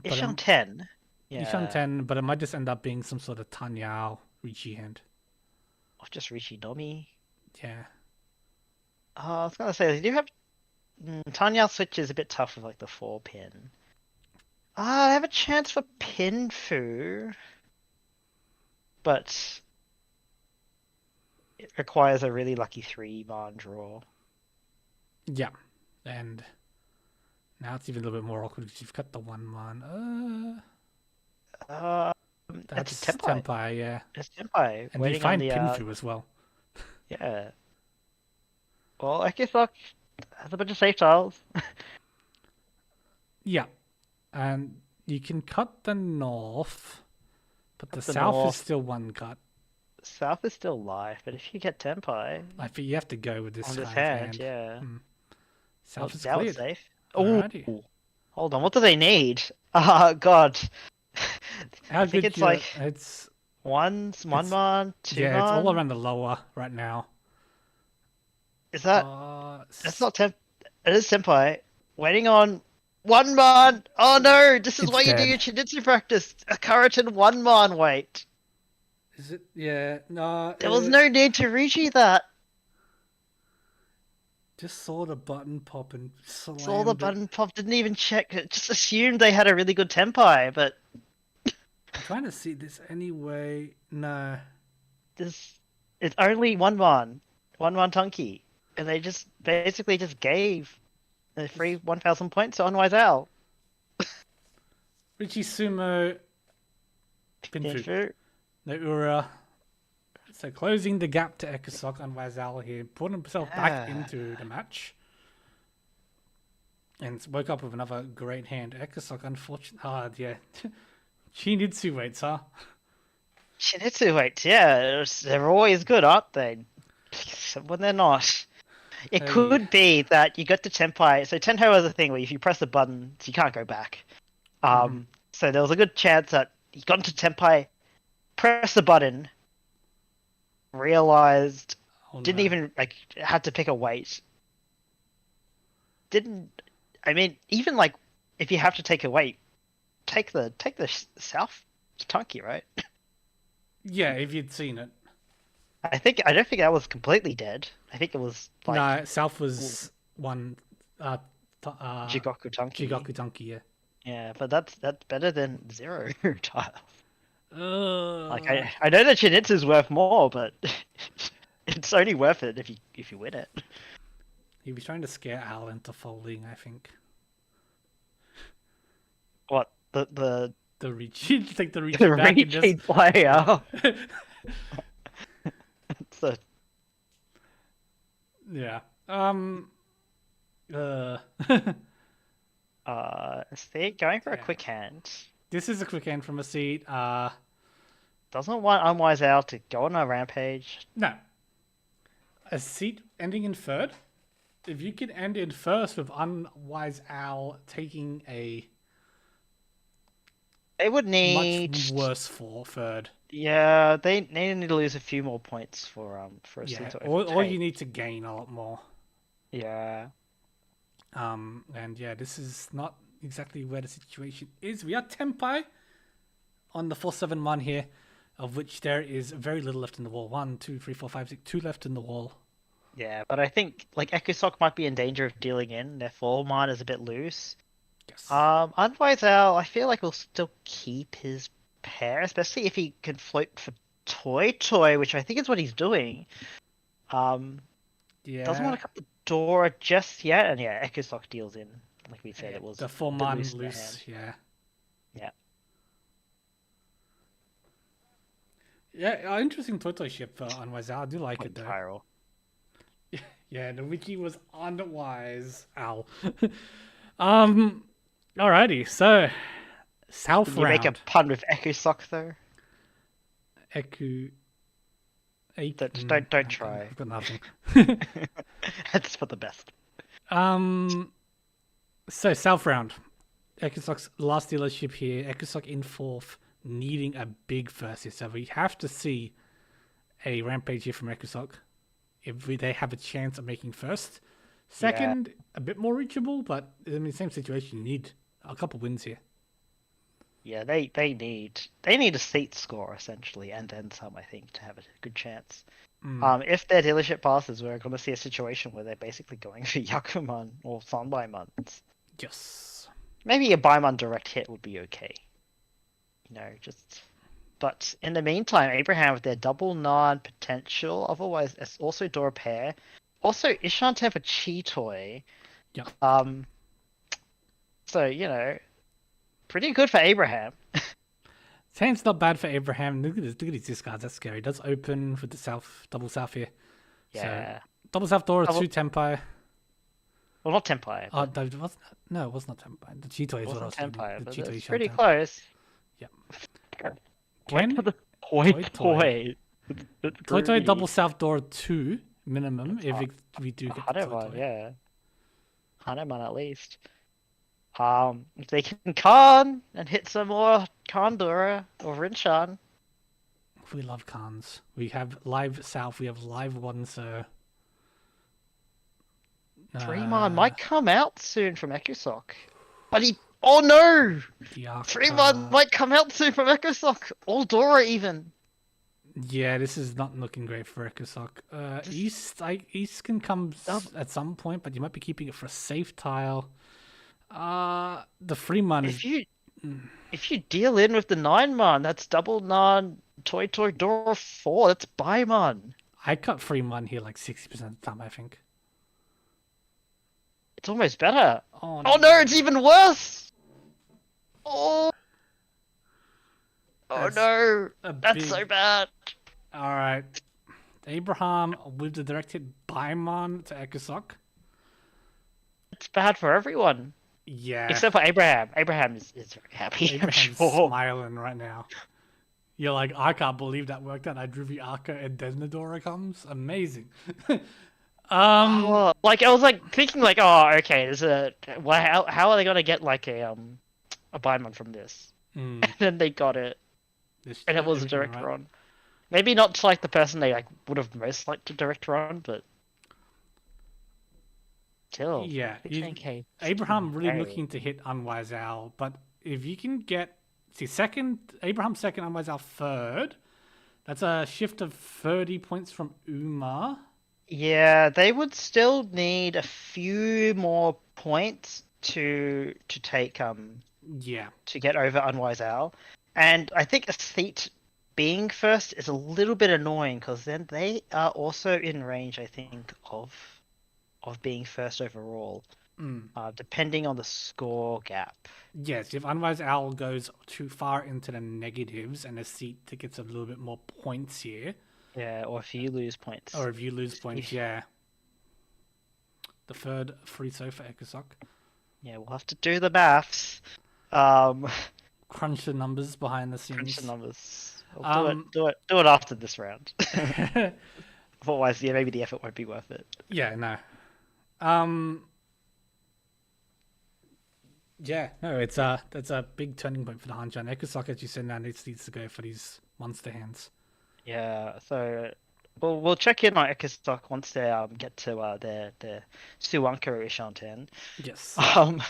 Ishan 10. Yeah. Ishan 10, but it might just end up being some sort of Tanyao Richi hand. Or just Rishi Nomi. Yeah. I was gonna say they do have Tanyao switch is a bit tough with like the 4-pin. I have a chance for Pinfu, but it requires a really lucky 3-man draw. Yeah, and now it's even a little bit more awkward because you've got the 1-man. That's That's Tempai, yeah. It's Tempai. And you find Pinfu as well. Yeah. Well, I guess like has a bunch of safe tiles. Yeah, and you can cut the north, but the the south north. is still one cut. South is still live, but if you get Tempai I think you have to go with this on this kind of hand, yeah. South is now cleared. it's safe. Alrighty. Oh, hold on. What do they need? God. How I think good it's like it's 1 man, 2 yeah, man. it's all around the lower right now. Is that? That's not Temp. It is Senpai. Waiting on 1 man. Oh no! This is It's why you do dead. your Chinitsu practice. A Karatin 1 man wait. Is it? Yeah, no. There was no need to Rishi that. Just saw the button pop and slammed Saw the it. button pop. Didn't even check it. Just assumed they had a really good Tempai, but I'm trying to see this anyway. No. this it's only 1 man, 1 man Tunky, and they just basically just gave a free 1,000 points to Unwise Owl. Richie Sumo. Pinfu. Pinfu. No Ura. So closing the gap to Ekasok and Wazal here, putting himself back Yeah. into the match. And woke up with another great hand. Ekasok, unfortunately. Yeah. Shinitsu waits, huh? Shinitsu weights, yeah, they're always good, aren't they? Except when they're not. It Hey. could be that you got to Tenpai. So Tenpai has a thing where if you press the button, you can't go back. So there was a good chance that he got into Tenpai, pressed the button, realized, Oh didn't no. even like had to pick a weight. Didn't I mean even like if you have to take a weight, take the South Tanki, right? Yeah, if you'd seen it. I don't think that was completely dead. I think it was like No, South was one. Jigoku Tanki. Jigoku Donkey, yeah. Yeah, but that's better than zero tile. Like Uh, I know that Shinitsu's worth more, but it's only worth it if you win it. he was trying to scare Al into folding, I think. What the The reach, take the reach the back and just. reaching player? So Yeah. see, going for a Yeah. quick hand. This is a quick end from a seat. Doesn't want Unwise Owl to go on a rampage. No. A seat ending in third. If you can end in first with Unwise Owl taking a They would need much worse for third. yeah, they need to lose a few more points for a Yeah, seat to or overtake. you need to gain a lot more. Yeah. And yeah, this is not exactly where the situation is. We are Tempai on the 4-7-1 here, of which there is very little left in the wall. 1, 2, 3, 4, 5, 6, 2 left in the wall. Yeah, but I think like Ekusok might be in danger of dealing in, therefore mine is a bit loose. Yes. Unwise Owl, I feel like will still keep his pair, especially if he can float for Toy, which I think is what he's doing. Doesn't Yeah. want to cut the door just yet, and yeah, Ekusok deals in. Like we said, Yeah, it was the a 4-man bit in the loose. hand. Yeah. Yeah. Yeah, interesting Toto ship for Unwise Owl. I do like it though. Spiral. Yeah, the wiki was Unwise Owl. Alrighty, so South Did you make a round. pun with Ekusok though? Eku. Don't try. I've got nothing. That's for the best. So South round. Ekusok's last dealership here. Ekusok in fourth, needing a big first here. So we have to see a rampage here from Ekusok if they have a chance of making first. Second, a bit more reachable, but I mean, same situation. You need a couple wins here. Yeah, they need a seat score essentially, and then some, I think, to have a good chance. If their dealership passes, we're going to see a situation where they're basically going for Yakuman or Sanbaimans. Yes. Maybe a Baimon direct hit would be okay. You know, just. But in the meantime, Abraham with their double non potential, otherwise it's also door pair. Also, Ishanten for Cheetoy. Yeah. So, you know, pretty good for Abraham. Hand's not bad for Abraham. Look at these discards. That's scary. That's open for the south, double south here. Yeah. So, double south door, Double- 2 Tempai. Well, not Tenpai. Oh, that was no, it was not Tempai. The Cheetoy is what I was Wasn't thinking. Tenpai, The but Cheetoy it's pretty Shantan. close. Yep. Went Can for the Toy. Toy Toy double south door 2 minimum if we do get the Toy Hanuman, Toy. yeah. Hanuman at least. If they can Khan and hit some more Kandura or Rinshan. We love cons. We have live south. We have live one. So Fremon might come out soon from Ekusok. But he. Oh no! Fremon might come out soon from Ekusok! Or Dora even. Yeah, this is not looking great for Ekusok. East can come at some point, but you might be keeping it for a safe tile. The Fremon is. If you deal in with the 9-man, that's double non Toy Dora 4. That's Baimon. I cut Fremon here like 60% of the time, I think. It's almost better. Oh no, it's even worse! Oh! Oh no, a that's so big. bad. All right, Abraham with the direct hit Baimon to Ekasok. It's bad for everyone Yeah, except for Abraham. Abraham is very happy. I'm Abraham's sure. smiling right now. You're like, I can't believe that worked out. Idruvi Arca and Desnadora comes. Amazing. um, Oh, like I was like thinking like, oh, okay, there's a how are they gonna get like a Bindman from this? mm, And then they got it, this, and it was a everything went direct right. run. Maybe not to, like the person they like would have most liked to direct run, but still, Yeah, 16k. Abraham really looking to hit Unwise Owl, but if you can get second, Abraham second, Unwise Owl third, that's a shift of 30 points from Umar. Yeah, they would still need a few more points to take Yeah, to get over Unwise Owl. And I think a seat being first is a little bit annoying because then they are also in range, I think, of being first overall, depending on the score gap. yes. If Unwise Owl goes too far into the negatives and a seat to gets a little bit more points here, Yeah, or if you lose points. or if you lose points, If- yeah. The third free sofa Ekasok. Yeah, we'll have to do the maths. Um, Crunch the numbers behind the crunch the scenes. numbers. We'll do it after this round. Yeah, Otherwise, yeah, maybe the effort won't be worth it. no. Um, yeah, no, that's a big turning point for the Hanchan. Ekasok, as you said, now needs to go for these monster hands. Yeah, so we'll check in on Ekistock once they get to their Suanka Ishanten. Yes, Um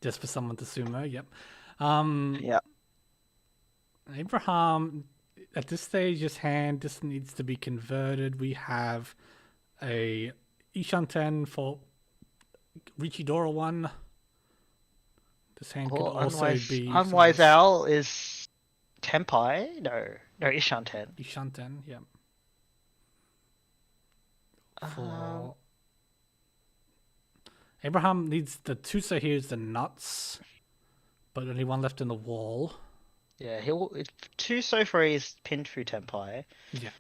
just for someone to sumo. Yep. yeah. Abraham, at this stage, his hand just needs to be converted. We have a Ishanten for Richidora one. This hand could also be Unwise Owl is Tenpai? No, Ishanten. Ishanten, yeah. Um, For Abraham needs the Tusa here is the nuts, but only one left in the wall. yeah, two so far is pinned through Tenpai. Yeah.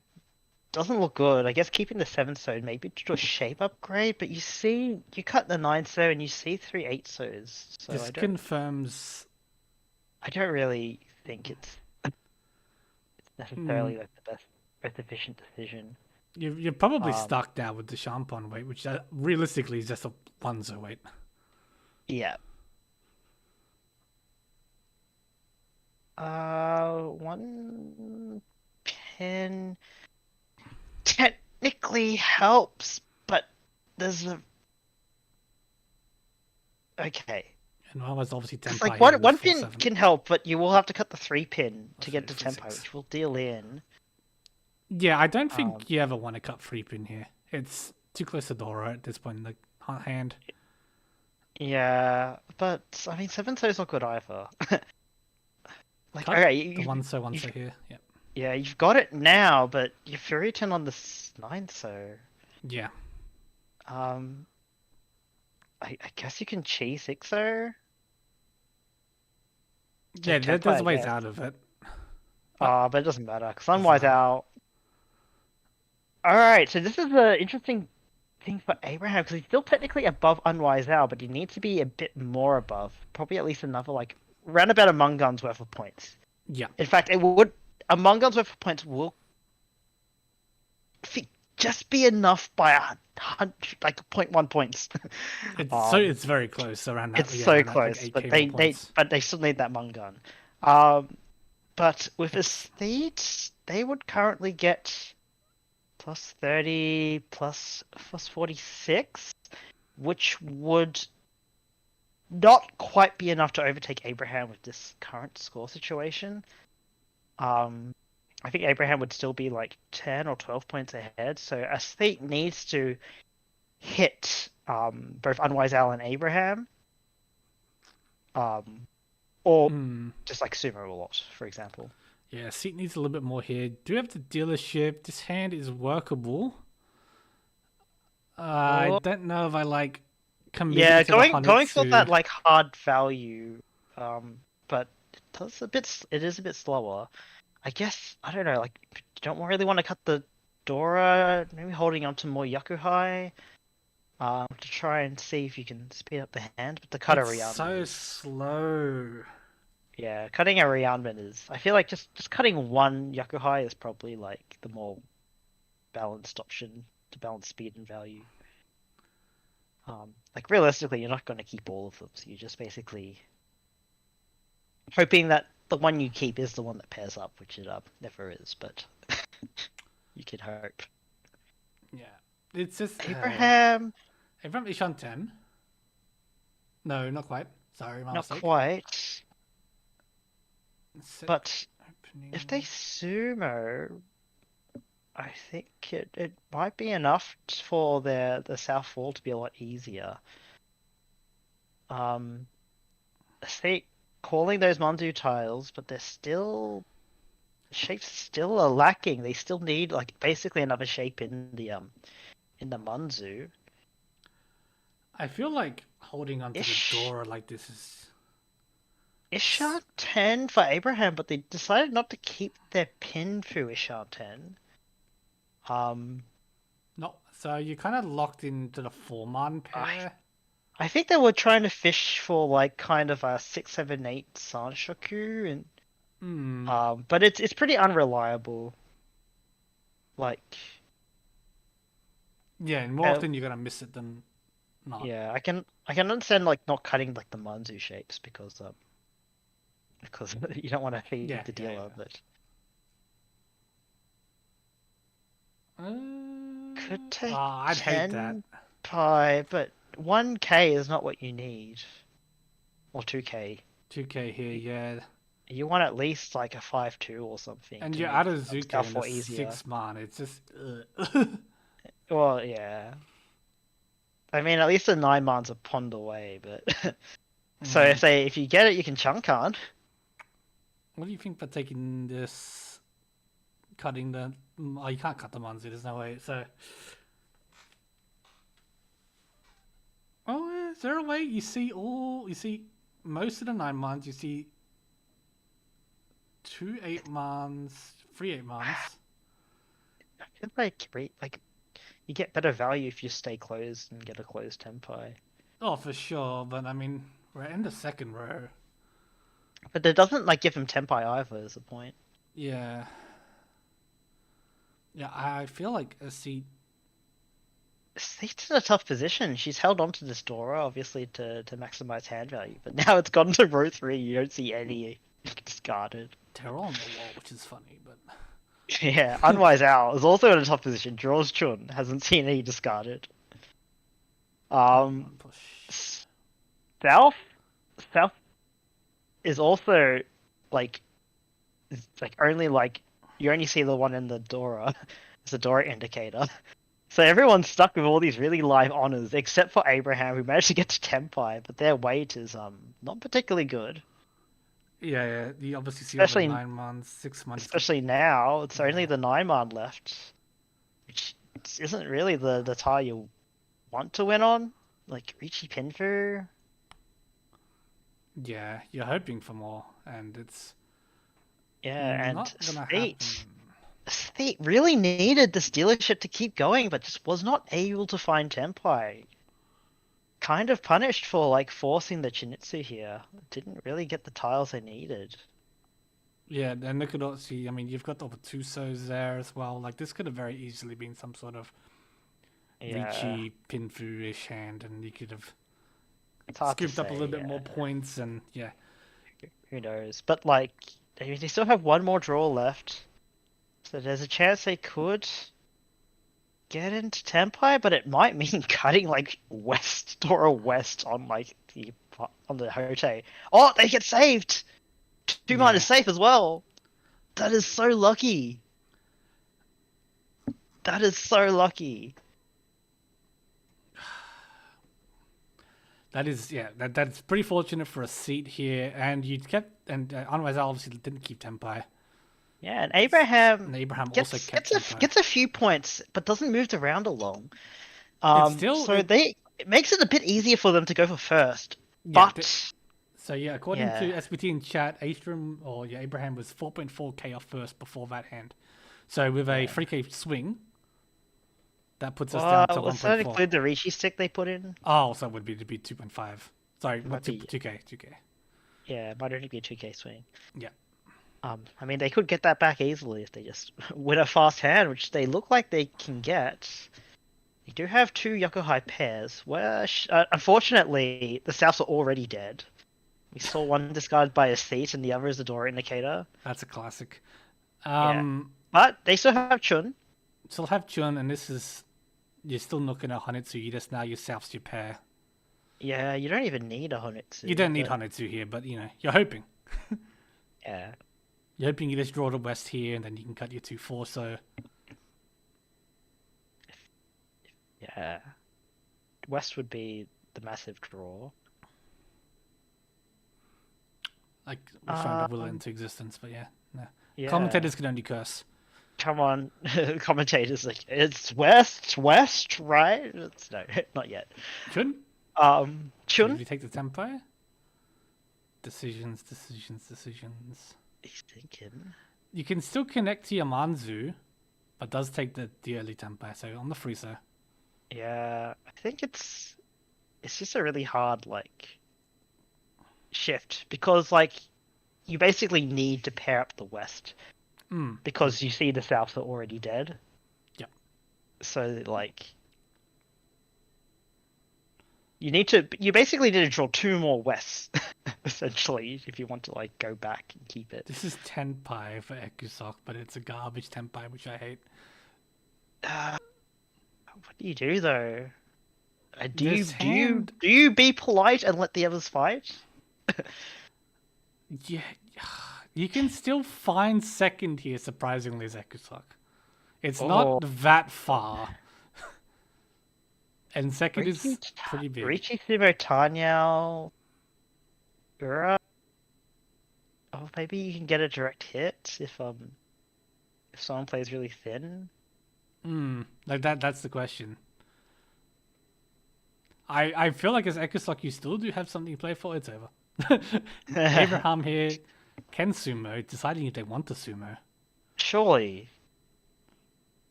Doesn't look good. I guess keeping the 7 so maybe to do a shape upgrade, but you cut the 9 so and you see 3 8 so's. So This confirms. I don't really think it's necessarily like the best efficient decision. You're probably stuck now with the Shampon weight, which realistically is just a 1-0 weight. Yeah. 1 pin technically helps, but there's a okay. And I was obviously 10 It's like one pin can help, but you will have to cut the 3 pin to get to tempo, which will deal in. Yeah, I don't think you ever want to cut 3 pin here. It's too close to Dora at this point in the hand. Yeah, but I mean 7 so's not good either. Like Cut okay, the 1-so here. Yeah. Yeah, you've got it now, but your Fury 10 on the 9 so. Yeah. I guess you can cheese 6 so. Yeah, there's ways out of it. But it doesn't matter because Unwise out. All right, so this is an interesting thing for Abraham because he's still technically above Unwise out, but he needs to be a bit more above, probably at least another like round about a Mungun's worth of points. Yeah. In fact, a Mungun's worth of points will just be enough by 100, like 0.1 points. It's very close around that. It's so close, like but they still need that Mungun. But with a steed, they would currently get plus 30 plus 46, which would not quite be enough to overtake Abraham with this current score situation. I think Abraham would still be like 10 or 12 points ahead. So Aesthete needs to hit both Unwise Owl and Abraham. Or just like Sumo a lot, for example. Yeah, Seat needs a little bit more here. Do have the dealership. This hand is workable. I don't know if I like committing to going for that like hard value. But it is a bit slower. I guess I don't know. Like, you don't really want to cut the Dora. Maybe holding on to more Yakuhai. To try and see if you can speed up the hand, but the cut a It's Rianmen so is slow. yeah, cutting a Rianmen is. I feel like just cutting one Yakuhai is probably like the more balanced option to balance speed and value. Like realistically, you're not going to keep all of them, so you're just basically hoping that the one you keep is the one that pairs up, which it never is, but you can hope. Yeah. It's just Abraham, Abraham Ishan 10. No, not quite. Sorry, my not mistake. quite, Set but opening. if they sumo, I think it might be enough for the South Fall to be a lot easier. See, calling those Mandu tiles, but they're still shapes still are lacking. They still need like basically another shape in the Manzu. I feel like holding onto the Ish door like this is Ishan 10 for Abraham, but they decided not to keep their pin through Ishan 10. no. So you're kind of locked into the 4-man I pair. I think they were trying to fish for like kind of a 6, 7, 8 Sanshoku and Hmm. but it's pretty unreliable. Like Yeah, and more uh, often you're gonna miss it than not. yeah, I can understand like not cutting like the Manzu shapes because you don't want to feed Yeah, the yeah, dealer, but yeah. could take I'd hate that. 10 pi, but 1k is not what you need. Or 2k. 2K here, yeah. You want at least like a 5-2 or something And to you're out make of Zuko in the Scuffle easier. 6-man. It's just. Well, yeah. I mean, at least the 9 mans are pond away, but so Mm. if you get it, you can chunk on. What do you think about taking this, cutting the? Oh, you can't cut the Manzu. There's no way. So, oh, is there a way you see all? You see most of the 9-mans. You see 2 8-mans, 3 8-mans. I feel like you get better value if you stay closed and get a closed tempi. Oh, for sure. But I mean, we're in the second row. But it doesn't like give him tempi either. Is the point? Yeah. Yeah, I feel like a seat. Seat's in a tough position. She's held on to this Dora, obviously, to maximize hand value. But now it's gone to row 3. You don't see any discarded. Terror on the wall, which is funny, but Yeah, Unwise Owl is also in a tough position. Draws Chun hasn't seen any discarded. push. South South is also like only like you only see the one in the Dora. It's a Dora indicator. So everyone's stuck with all these really live honors, except for Abraham, who managed to get to Tempai, but their weight is not particularly good. Yeah, yeah. You obviously see all the Especially 9 months, 6 months. especially now, it's only the 9 man left, which isn't really the tile you want to win on. Like Richie Pinfu. Yeah, you're hoping for more, and it's Yeah, and not gonna State. happen. State really needed this dealership to keep going, but just was not able to find Tempai. Kind of punished for like forcing the Chinitsu here. Didn't really get the tiles they needed. Yeah, and look at see. I mean, you've got all the Tusos there as well. Like this could have very easily been some sort of Yeah, Ricci Pinfu-ish hand, and you could have it's hard to scooped up a say. little bit Yeah. more points, and yeah. Who knows? But like, I mean, they still have one more draw left, so there's a chance they could get into Tempai, but it might mean cutting like west or west on like the Hote. Oh, they get saved. 2 man is safe as well. That is so lucky. That is so lucky. That is, yeah, that's pretty fortunate for a seat here, and you kept, and otherwise I obviously didn't keep Tempai. Yeah, and Abraham And Abraham gets also kept gets Tempai. gets a few points, but doesn't move around along. It's still So it makes it a bit easier for them to go for first. Yeah, But So yeah, according to Yeah. SBT in chat, Abraham was 4.4k off first before that hand. So with a Yeah. 3k swing, that puts us down to Was that 1.4. include the Ricci stick they put in? Oh, so it would be to be 2.5. Sorry, Might be. 2k, 2k. Yeah, it might only be a 2k swing. Yeah. I mean, they could get that back easily if they just win a fast hand, which they look like they can get. They do have two Yokohai pairs, where unfortunately the Souths are already dead. We saw one discarded by a seat, and the other is a door indicator. That's a classic. Yeah, but they still have Chun. Still have Chun, and this is you're still looking at Hanetsu. You just now your South's your pair. Yeah, you don't even need a Honitsu. You don't need but... Hanetsu here, but you're hoping. Yeah. You're hoping you just draw the West here, and then you can cut your 2-4. So Yeah. West would be the massive draw. like we're trying to will it into existence, but yeah, no. Yeah. Commentators can only curse. Come on, commentators like it's West, right? It's, no, not yet. Chun? Chun. Did you take the tempo? Decisions. He's thinking. You can still connect to your Manzu, but does take the early tempo. So on the freezer. Yeah, I think it's just a really hard shift because you basically need to pair up the West because you see the Souths are already dead. Yep. So you basically need to draw two more Wests essentially if you want to go back and keep it. This is Tenpai for Ekusok, but it's a garbage Tenpai, which I hate. What do you do though? Do This you be polite and let the others fight? Yeah, you can still find second here, surprisingly, as Ekusok. It's not that far. And second is pretty big. Ricci, Sumo, Tanyao, Ura. Oh, maybe you can get a direct hit if someone plays really thin. That's the question. I feel like as Ekusok you still do have something to play for. It's over. Abraham here can sumo, deciding if they want to sumo. Surely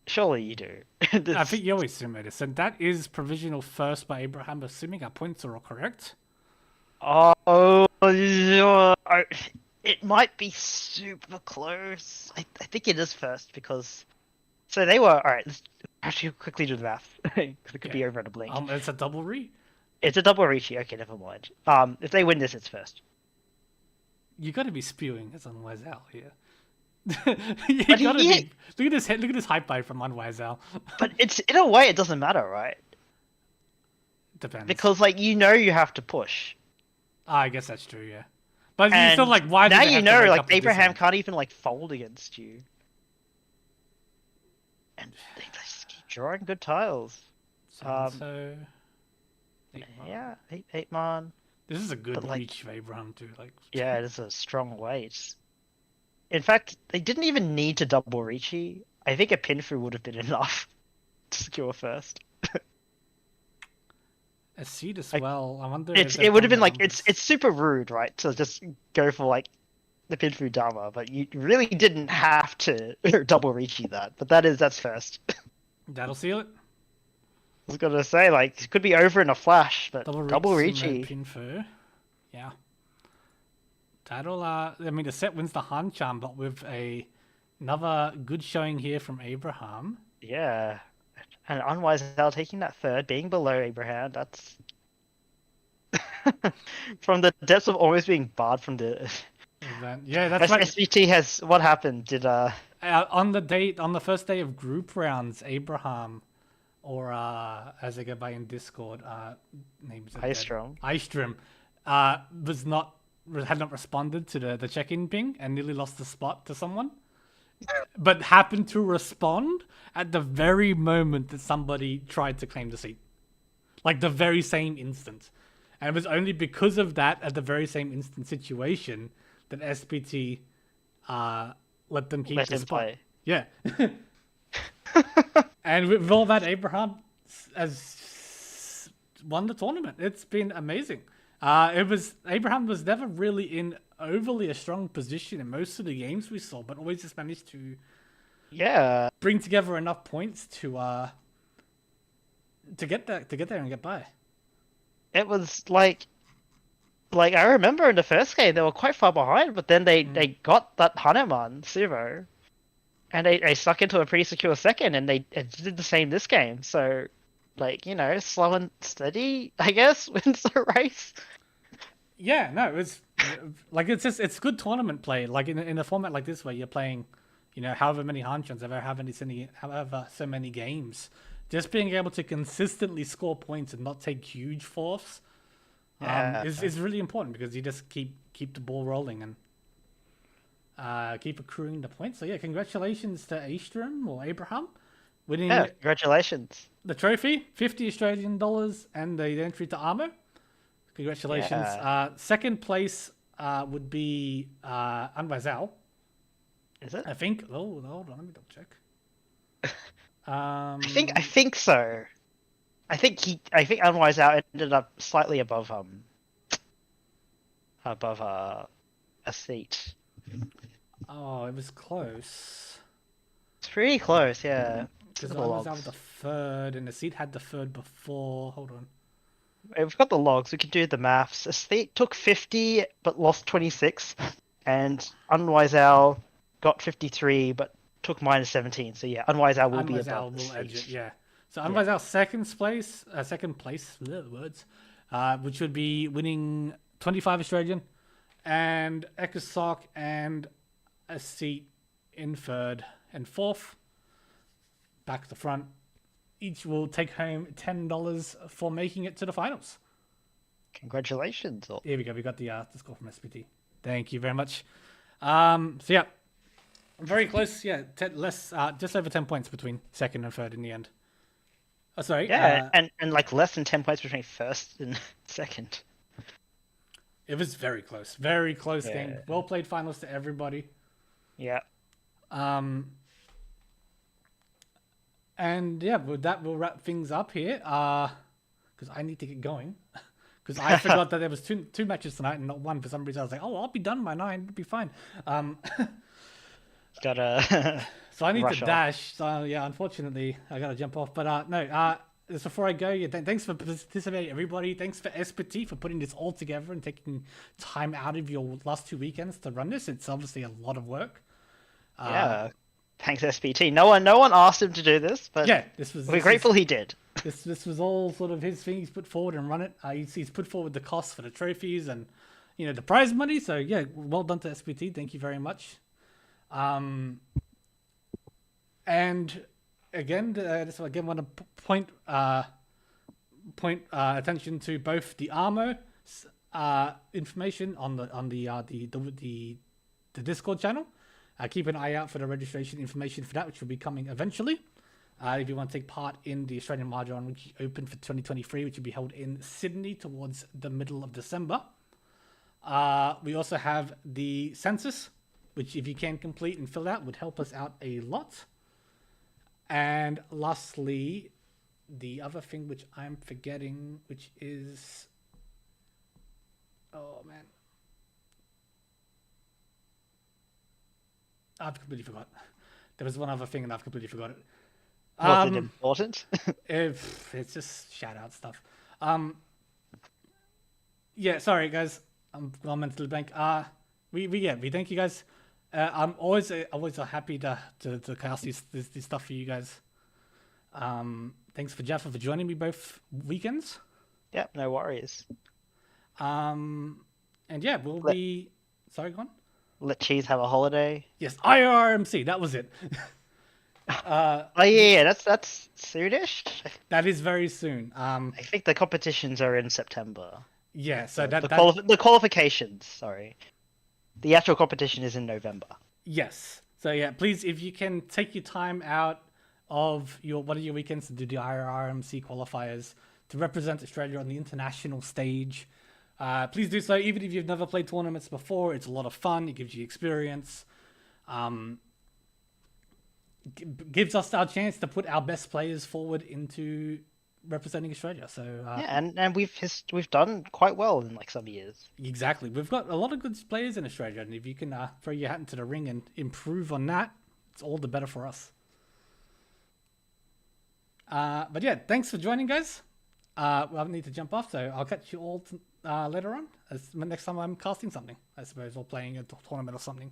you do. I think you always sumo this, and that is provisional first by Abraham, assuming our points are all correct. Oh, it might be super close. I think it is first because. So they were alright. Let's actually quickly do the math because it could be over in a blink. It's a double re. It's a double Ricci. Okay, never mind. If they win this, it's first. You got to be spewing as Unwise Al here. Look at this hype buy from Unwise Al. But it's in a way it doesn't matter, right? Depends. Because you have to push. I guess that's true, yeah. But you still why? Now Abraham can't even fold against you. And they just keep drawing good tiles. So. Yeah, 8-man. This is a good reach for Abraham too. Yeah, it is a strong weight. In fact, they didn't even need to double Ricci. I think a Pinfu would have been enough to secure first. A seed as well. I wonder. It would have been it's super rude, right? To just go for the Pinfu Dama, but you really didn't have to double Ricci that. But that's first. That'll seal it. I was gonna say it could be over in a flash, but double Ricci. Pinfu. Yeah. That'll the set wins the Hanchan, but with another good showing here from Abraham. Yeah. And Unwise Al taking that third, being below Abraham, that's from the depths of almost being barred from the event. Yeah, that's SVT has what happened? Did on the first day of group rounds, Abraham or as they go by in Discord, names Eistrom had not responded to the check-in ping and nearly lost the spot to someone, but happened to respond at the very moment that somebody tried to claim the seat, the very same instant, and it was only because of that at the very same instant situation that SPT let them keep the spot. Play. Yeah. And with all that, Abraham has won the tournament. It's been amazing. Abraham was never really in overly a strong position in most of the games we saw, but always just managed to Yeah, bring together enough points to get there and get by. it was like I remember in the first game they were quite far behind, but then they got that Hanuman Suvo, and they stuck into a pretty secure second, and they did the same this game. So, like, slow and steady, I guess, wins the race. Yeah, no, it's like it's good tournament play. Like in a format like this where you're playing, however many Hanchons, however so many games, just being able to consistently score points and not take huge fourths, Yeah. is really important because you just keep the ball rolling and keep accruing the points. So yeah, congratulations to Astrom or Abraham winning Yeah, congratulations. the trophy, $50 and the entry to ARMA. Congratulations. Yeah. Second place would be Anwazal, Is it? I think. Oh, hold on, let me double check. I think so. I think Unwise Out ended up slightly above a seat. Oh, it was close. It's pretty close, yeah. Because Look at the Anwazal was logs. the third, and the seat had the third before. Hold on. We've got the logs. We can do the maths. Estate took 50 but lost 26, and Unwise Owl got 53 but took minus 17. So yeah, Unwise Owl will be above the will edge it, seat. yeah. So Anwazal second place, words, which would be winning 25 Australian, and Ecosoc and a seat in third and fourth, back to the front. Each will take home $10 for making it to the finals. Congratulations. Here we go. We got the score from SPT. Thank you very much. So yeah, very close. Yeah, just over 10 points between second and third in the end. Oh, sorry. Yeah, and like less than 10 points between first and second. It was very close. Very close Yeah. game. Well played finals to everybody. Yeah. And yeah, with that we'll wrap things up here. Because I need to get going. Because I forgot that there was two matches tonight and not one for some reason. I was like, oh, I'll be done by 9. It'll be fine. Gotta. So I need rush to off. dash. So yeah, unfortunately, I gotta jump off. But no. Just before I go, yeah, thanks for participating, everybody. Thanks for SPT for putting this all together and taking time out of your last 2 weekends to run this. It's obviously a lot of work. Yeah. Thanks, SPT. No one asked him to do this, but Yeah, we're grateful he did. This was all sort of his thing. He's put forward and run it. He's put forward the costs for the trophies and the prize money. So yeah, well done to SPT. Thank you very much. And again, just again want to point attention to both the ARMA information on the Discord channel. Keep an eye out for the registration information for that, which will be coming eventually. If you want to take part in the Australian Mahjong Wiki Open for 2023, which will be held in Sydney towards the middle of December. We also have the census, which if you can complete and fill out would help us out a lot. And lastly, the other thing which I'm forgetting, which is... Oh, man. I've completely forgot. There was one other thing and I've completely forgot it. Was it important? It's just shout out stuff. Yeah, sorry guys, I'm mentally blank. We thank you guys. I'm always happy to cast this stuff for you guys. Thanks for Jaffa for joining me both weekends. Yep, no worries. And yeah, we'll be. Sorry, go on. Let Cheese have a holiday. Yes, IRMC. That was it. Oh yeah, that's soonish. That is very soon. I think the competitions are in September. Yeah, so the qualifications. Sorry, the actual competition is in November. Yes. So yeah, please, if you can take your time out of one of your weekends to do the IRMC qualifiers to represent Australia on the international stage, please do so. Even if you've never played tournaments before, it's a lot of fun. It gives you experience. Gives us our chance to put our best players forward into representing Australia. So Yeah, and we've done quite well in like some years. exactly, we've got a lot of good players in Australia, and if you can throw your hat into the ring and improve on that, it's all the better for us. But yeah, thanks for joining, guys. I need to jump off, so I'll catch you all later on. Next time I'm casting something, I suppose, or playing a tournament or something.